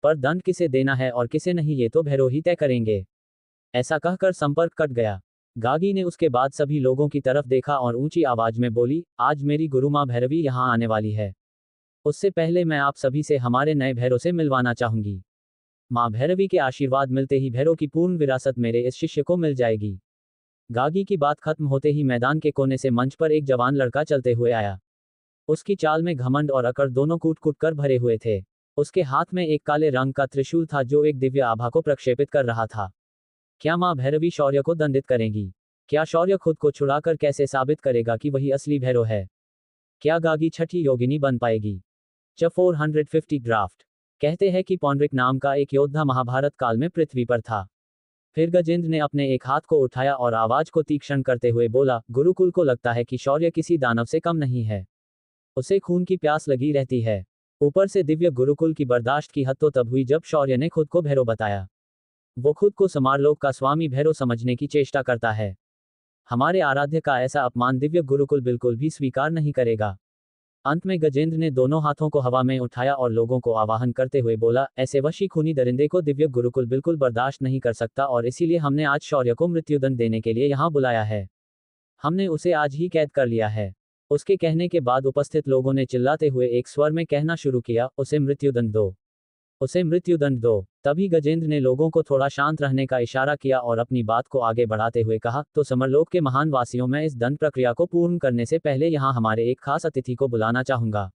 पर दंड किसे देना है और किसे नहीं ये तो भैरव ही तय करेंगे। ऐसा कहकर संपर्क कट गया। गागी ने उसके बाद सभी लोगों की तरफ देखा और ऊंची आवाज में बोली, आज मेरी गुरु माँ भैरवी यहां आने वाली है, उससे पहले मैं आप सभी से हमारे नए भैरव से मिलवाना चाहूंगी। माँ भैरवी के आशीर्वाद मिलते ही भैरव की पूर्ण विरासत मेरे इस शिष्य को मिल जाएगी। गागी की बात खत्म होते ही मैदान के कोने से मंच पर एक जवान लड़का चलते हुए आया। उसकी चाल में घमंड और अकड़ दोनों कूट कूट कर भरे हुए थे। उसके हाथ में एक काले रंग का त्रिशूल था जो एक दिव्य आभा को प्रक्षेपित कर रहा था। क्या माँ भैरवी शौर्य को दंडित करेंगी? क्या शौर्य खुद को छुड़ाकर कैसे साबित करेगा कि वही असली भैरव है? क्या गागी छठी योगिनी बन पाएगी? 450 ड्राफ्ट। कहते हैं कि पौंड्रिक नाम का एक योद्धा महाभारत काल में पृथ्वी पर था। फिर गजेंद्र ने अपने एक हाथ को उठाया और आवाज को तीक्ष्ण करते हुए बोला, गुरुकुल को लगता है कि शौर्य किसी दानव से कम नहीं है, उसे खून की प्यास लगी रहती है। ऊपर से दिव्य गुरुकुल की बर्दाश्त की हद तो तब हुई जब शौर्य ने खुद को भैरव बताया। वो खुद को समारलोक का स्वामी भैरव समझने की चेष्टा करता है। हमारे आराध्य का ऐसा अपमान दिव्य गुरुकुल बिल्कुल भी स्वीकार नहीं करेगा। अंत में गजेंद्र ने दोनों हाथों को हवा में उठाया और लोगों को आवाहन करते हुए बोला, ऐसे वशी खूनी दरिंदे को दिव्य गुरुकुल बिल्कुल बर्दाश्त नहीं कर सकता और इसीलिए हमने आज शौर्य को मृत्युदंड देने के लिए यहाँ बुलाया है। हमने उसे आज ही कैद कर लिया है। उसके कहने के बाद उपस्थित लोगों ने चिल्लाते हुए एक स्वर में कहना शुरू किया, उसे मृत्युदंड दो, उसे मृत्युदंड दो। तभी गजेंद्र ने लोगों को थोड़ा शांत रहने का इशारा किया और अपनी बात को आगे बढ़ाते हुए कहा, तो समरलोक के महान वासियों, मैं इस दंड प्रक्रिया को पूर्ण करने से पहले यहाँ हमारे एक खास अतिथि को बुलाना चाहूंगा।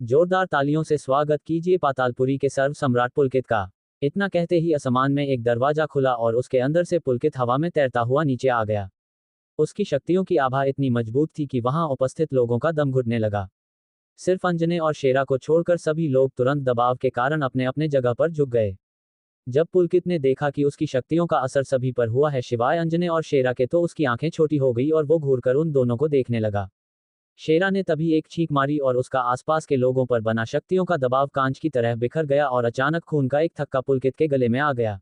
जोरदार तालियों से स्वागत कीजिए पातालपुरी के सर्व सम्राट पुलकित का। इतना कहते ही आसमान में एक दरवाजा खुला और उसके अंदर से पुलकित हवा में तैरता हुआ नीचे आ गया। उसकी शक्तियों की आभा इतनी मजबूत थी कि वहां उपस्थित लोगों का दम घुटने लगा। सिर्फ अंजने और शेरा को छोड़कर सभी लोग तुरंत दबाव के कारण अपने अपने जगह पर झुक गए। जब पुलकित ने देखा कि उसकी शक्तियों का असर सभी पर हुआ है सिवाय अंजने और शेरा के, तो उसकी आंखें छोटी हो गई और वो घूरकर उन दोनों को देखने लगा। शेरा ने तभी एक छींक मारी और उसका आसपास के लोगों पर बना शक्तियों का दबाव कांच की तरह बिखर गया और अचानक खून का एक थक्का पुलकित के गले में आ गया।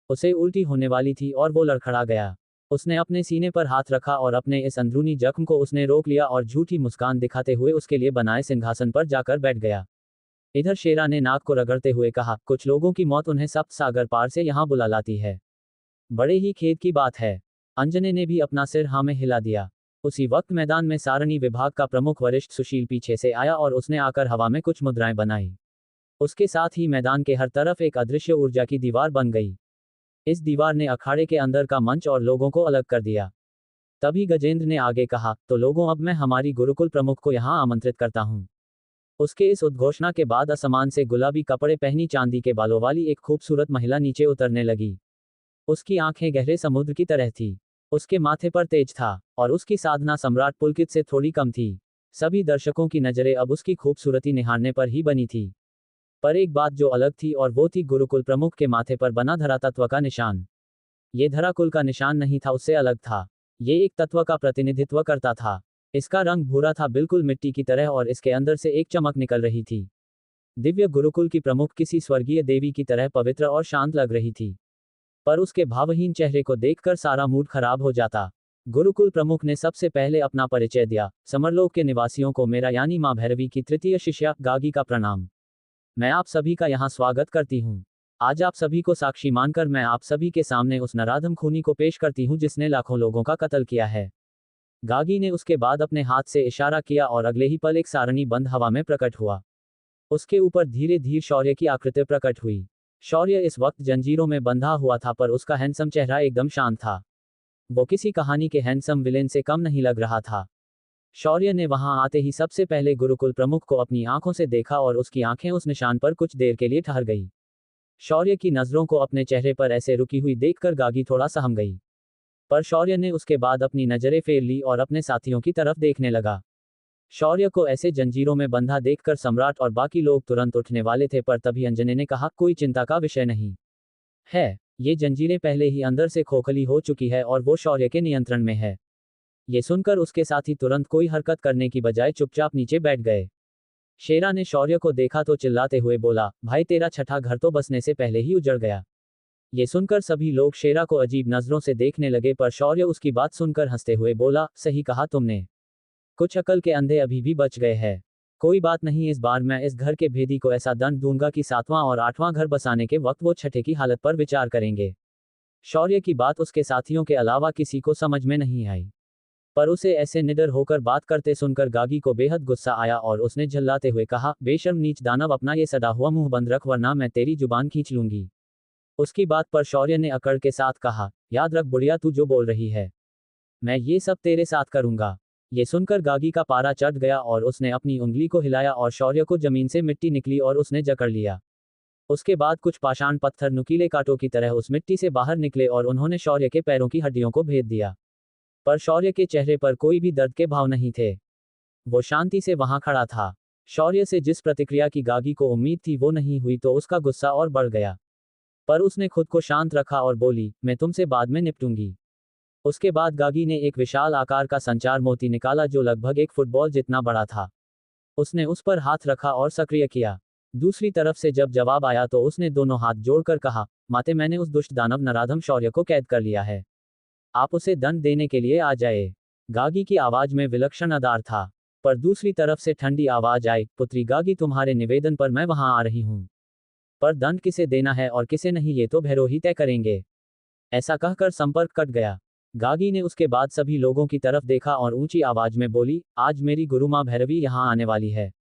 उसे उल्टी होने वाली थी और वो लड़खड़ा गया। उसने अपने सीने पर हाथ रखा और अपने इस अंदरूनी जख्म को उसने रोक लिया और झूठी मुस्कान दिखाते हुए उसके लिए बनाए सिंहासन पर जाकर बैठ गया। इधर शेरा ने नाक को रगड़ते हुए कहा, कुछ लोगों की मौत उन्हें सप्त सागर पार से यहाँ बुला लाती है। बड़े ही खेद की बात है। अंजने ने भी अपना सिर हाँ में हिला दिया। उसी वक्त मैदान में सारणी विभाग का प्रमुख वरिष्ठ सुशील पीछे से आया और उसने आकर हवा में कुछ मुद्राएं बनाई। उसके साथ ही मैदान के हर तरफ एक अदृश्य ऊर्जा की दीवार बन गई। इस दीवार ने अखाड़े के अंदर का मंच और लोगों को अलग कर दिया। तभी गजेंद्र ने आगे कहा, तो लोगों, अब मैं हमारी गुरुकुल प्रमुख को यहाँ आमंत्रित करता हूँ। उसके इस उद्घोषणा के बाद आसमान से गुलाबी कपड़े पहनी चांदी के बालों वाली एक खूबसूरत महिला नीचे उतरने लगी। उसकी आंखें गहरे समुद्र की तरह थी। उसके माथे पर तेज था और उसकी साधना सम्राट पुलकित से थोड़ी कम थी। सभी दर्शकों की नजरें अब उसकी खूबसूरती निहारने पर ही बनी थी। पर एक बात जो अलग थी और वो थी गुरुकुल प्रमुख के माथे पर बना धरातत्व का निशान। ये धराकुल का निशान नहीं था, उससे अलग था। ये एक तत्व का प्रतिनिधित्व करता था। इसका रंग भूरा था, बिल्कुल मिट्टी की तरह, और इसके अंदर से एक चमक निकल रही थी। दिव्य गुरुकुल की प्रमुख किसी स्वर्गीय देवी की तरह पवित्र और शांत लग रही थी। पर उसके भावहीन चेहरे को देखकर सारा मूड खराब हो जाता। गुरुकुल प्रमुख ने सबसे पहले अपना परिचय दिया। समरलोक के निवासियों को मेरा यानी मां भैरवी की तृतीय शिष्या गागी का प्रणाम। मैं आप सभी का यहाँ स्वागत करती हूँ। आज आप सभी को साक्षी मानकर मैं आप सभी के सामने उस नराधम खूनी को पेश करती हूँ जिसने लाखों लोगों का कत्ल किया है। गागी ने उसके बाद अपने हाथ से इशारा किया और अगले ही पल एक सारणी बंद हवा में प्रकट हुआ। उसके ऊपर धीरे धीरे शौर्य की आकृति प्रकट हुई। शौर्य इस वक्त जंजीरों में बंधा हुआ था, पर उसका हैंडसम चेहरा एकदम शांत था। वो किसी कहानी के हैंडसम विलेन से कम नहीं लग रहा था। शौर्य ने वहां आते ही सबसे पहले गुरुकुल प्रमुख को अपनी आंखों से देखा और उसकी आंखें उस निशान पर कुछ देर के लिए ठहर गई। शौर्य की नजरों को अपने चेहरे पर ऐसे रुकी हुई देखकर गागी थोड़ा सहम गई, पर शौर्य ने उसके बाद अपनी नजरें फेर ली और अपने साथियों की तरफ देखने लगा। शौर्य को ऐसे जंजीरों में बंधा देखकर सम्राट और बाकी लोग तुरंत उठने वाले थे, पर तभी अंजने ने कहा, कोई चिंता का विषय नहीं है। ये जंजीरें पहले ही अंदर से खोखली हो चुकी है और वो शौर्य के नियंत्रण में है। ये सुनकर उसके साथी तुरंत कोई हरकत करने की बजाय चुपचाप नीचे बैठ गए। शेरा ने शौर्य को देखा तो चिल्लाते हुए बोला, भाई तेरा छठा घर तो बसने से पहले ही उजड़ गया। ये सुनकर सभी लोग शेरा को अजीब नजरों से देखने लगे, पर शौर्य उसकी बात सुनकर हंसते हुए बोला, सही कहा तुमने, कुछ अकल के अंधे अभी भी बच गए हैं। कोई बात नहीं, इस बार मैं इस घर के भेदी को ऐसा दंड दूंगा कि 7वां और 8वां घर बसाने के वक्त वो छठे की हालत पर विचार करेंगे। शौर्य की बात उसके साथियों के अलावा किसी को समझ में नहीं आई, पर उसे ऐसे निडर होकर बात करते सुनकर गागी को बेहद गुस्सा आया और उसने झल्लाते हुए कहा, बेशर्म नीच दानव, अपना ये सड़ा हुआ मुंह बंद रख वरना मैं तेरी जुबान खींच लूंगी। उसकी बात पर शौर्य ने अकड़ के साथ कहा, याद रख बुढ़िया, तू जो बोल रही है मैं ये सब तेरे साथ करूंगा। ये सुनकर गागी का पारा चढ़ गया और उसने अपनी उंगली को हिलाया और शौर्य को जमीन से मिट्टी निकली और उसने जकड़ लिया। उसके बाद कुछ पाषाण पत्थर नुकीले कांटों की तरह उस मिट्टी से बाहर निकले और उन्होंने शौर्य के पैरों की हड्डियों को भेद दिया। पर शौर्य के चेहरे पर कोई भी दर्द के भाव नहीं थे। वो शांति से वहां खड़ा था। शौर्य से जिस प्रतिक्रिया की गागी को उम्मीद थी वो नहीं हुई तो उसका गुस्सा और बढ़ गया, पर उसने खुद को शांत रखा और बोली, मैं तुमसे बाद में निपटूंगी। उसके बाद गागी ने एक विशाल आकार का संचार मोती निकाला जो लगभग एक फुटबॉल जितना बड़ा था। उसने उस पर हाथ रखा और सक्रिय किया। दूसरी तरफ से जब जवाब आया तो उसने दोनों हाथ जोड़कर कहा, माते, मैंने उस दुष्ट दानव नराधम शौर्य को कैद कर लिया है। आप उसे दंड देने के लिए आ जाए। गागी की आवाज में विलक्षण आदर था, पर दूसरी तरफ से ठंडी आवाज आई, पुत्री गागी, तुम्हारे निवेदन पर मैं वहां आ रही हूं, पर दंड किसे देना है और किसे नहीं ये तो भैरव ही तय करेंगे। ऐसा कहकर संपर्क कट गया। गागी ने उसके बाद सभी लोगों की तरफ देखा और ऊंची आवाज में बोली, आज मेरी गुरु मां भैरवी यहां आने वाली है।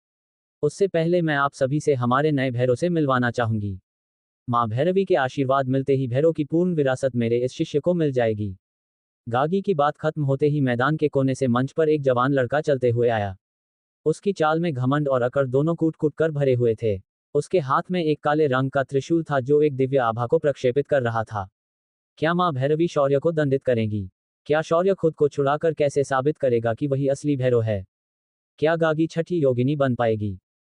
उससे पहले मैं आप सभी से हमारे नए भैरव से मिलवाना चाहूंगी। मां भैरवी के आशीर्वाद मिलते ही भैरव की पूर्ण विरासत मेरे इस शिष्य को मिल जाएगी। गागी की बात खत्म होते ही मैदान के कोने से मंच पर एक जवान लड़का चलते हुए आया। उसकी चाल में घमंड और अकड़ दोनों कूट कूट कर भरे हुए थे। उसके हाथ में एक काले रंग का त्रिशूल था जो एक दिव्य आभा को प्रक्षेपित कर रहा था। क्या मां भैरवी शौर्य को दंडित करेंगी? क्या शौर्य खुद को छुड़ाकर कैसे साबित करेगा कि वही असली भैरव है? क्या गागी छठी योगिनी बन पाएगी?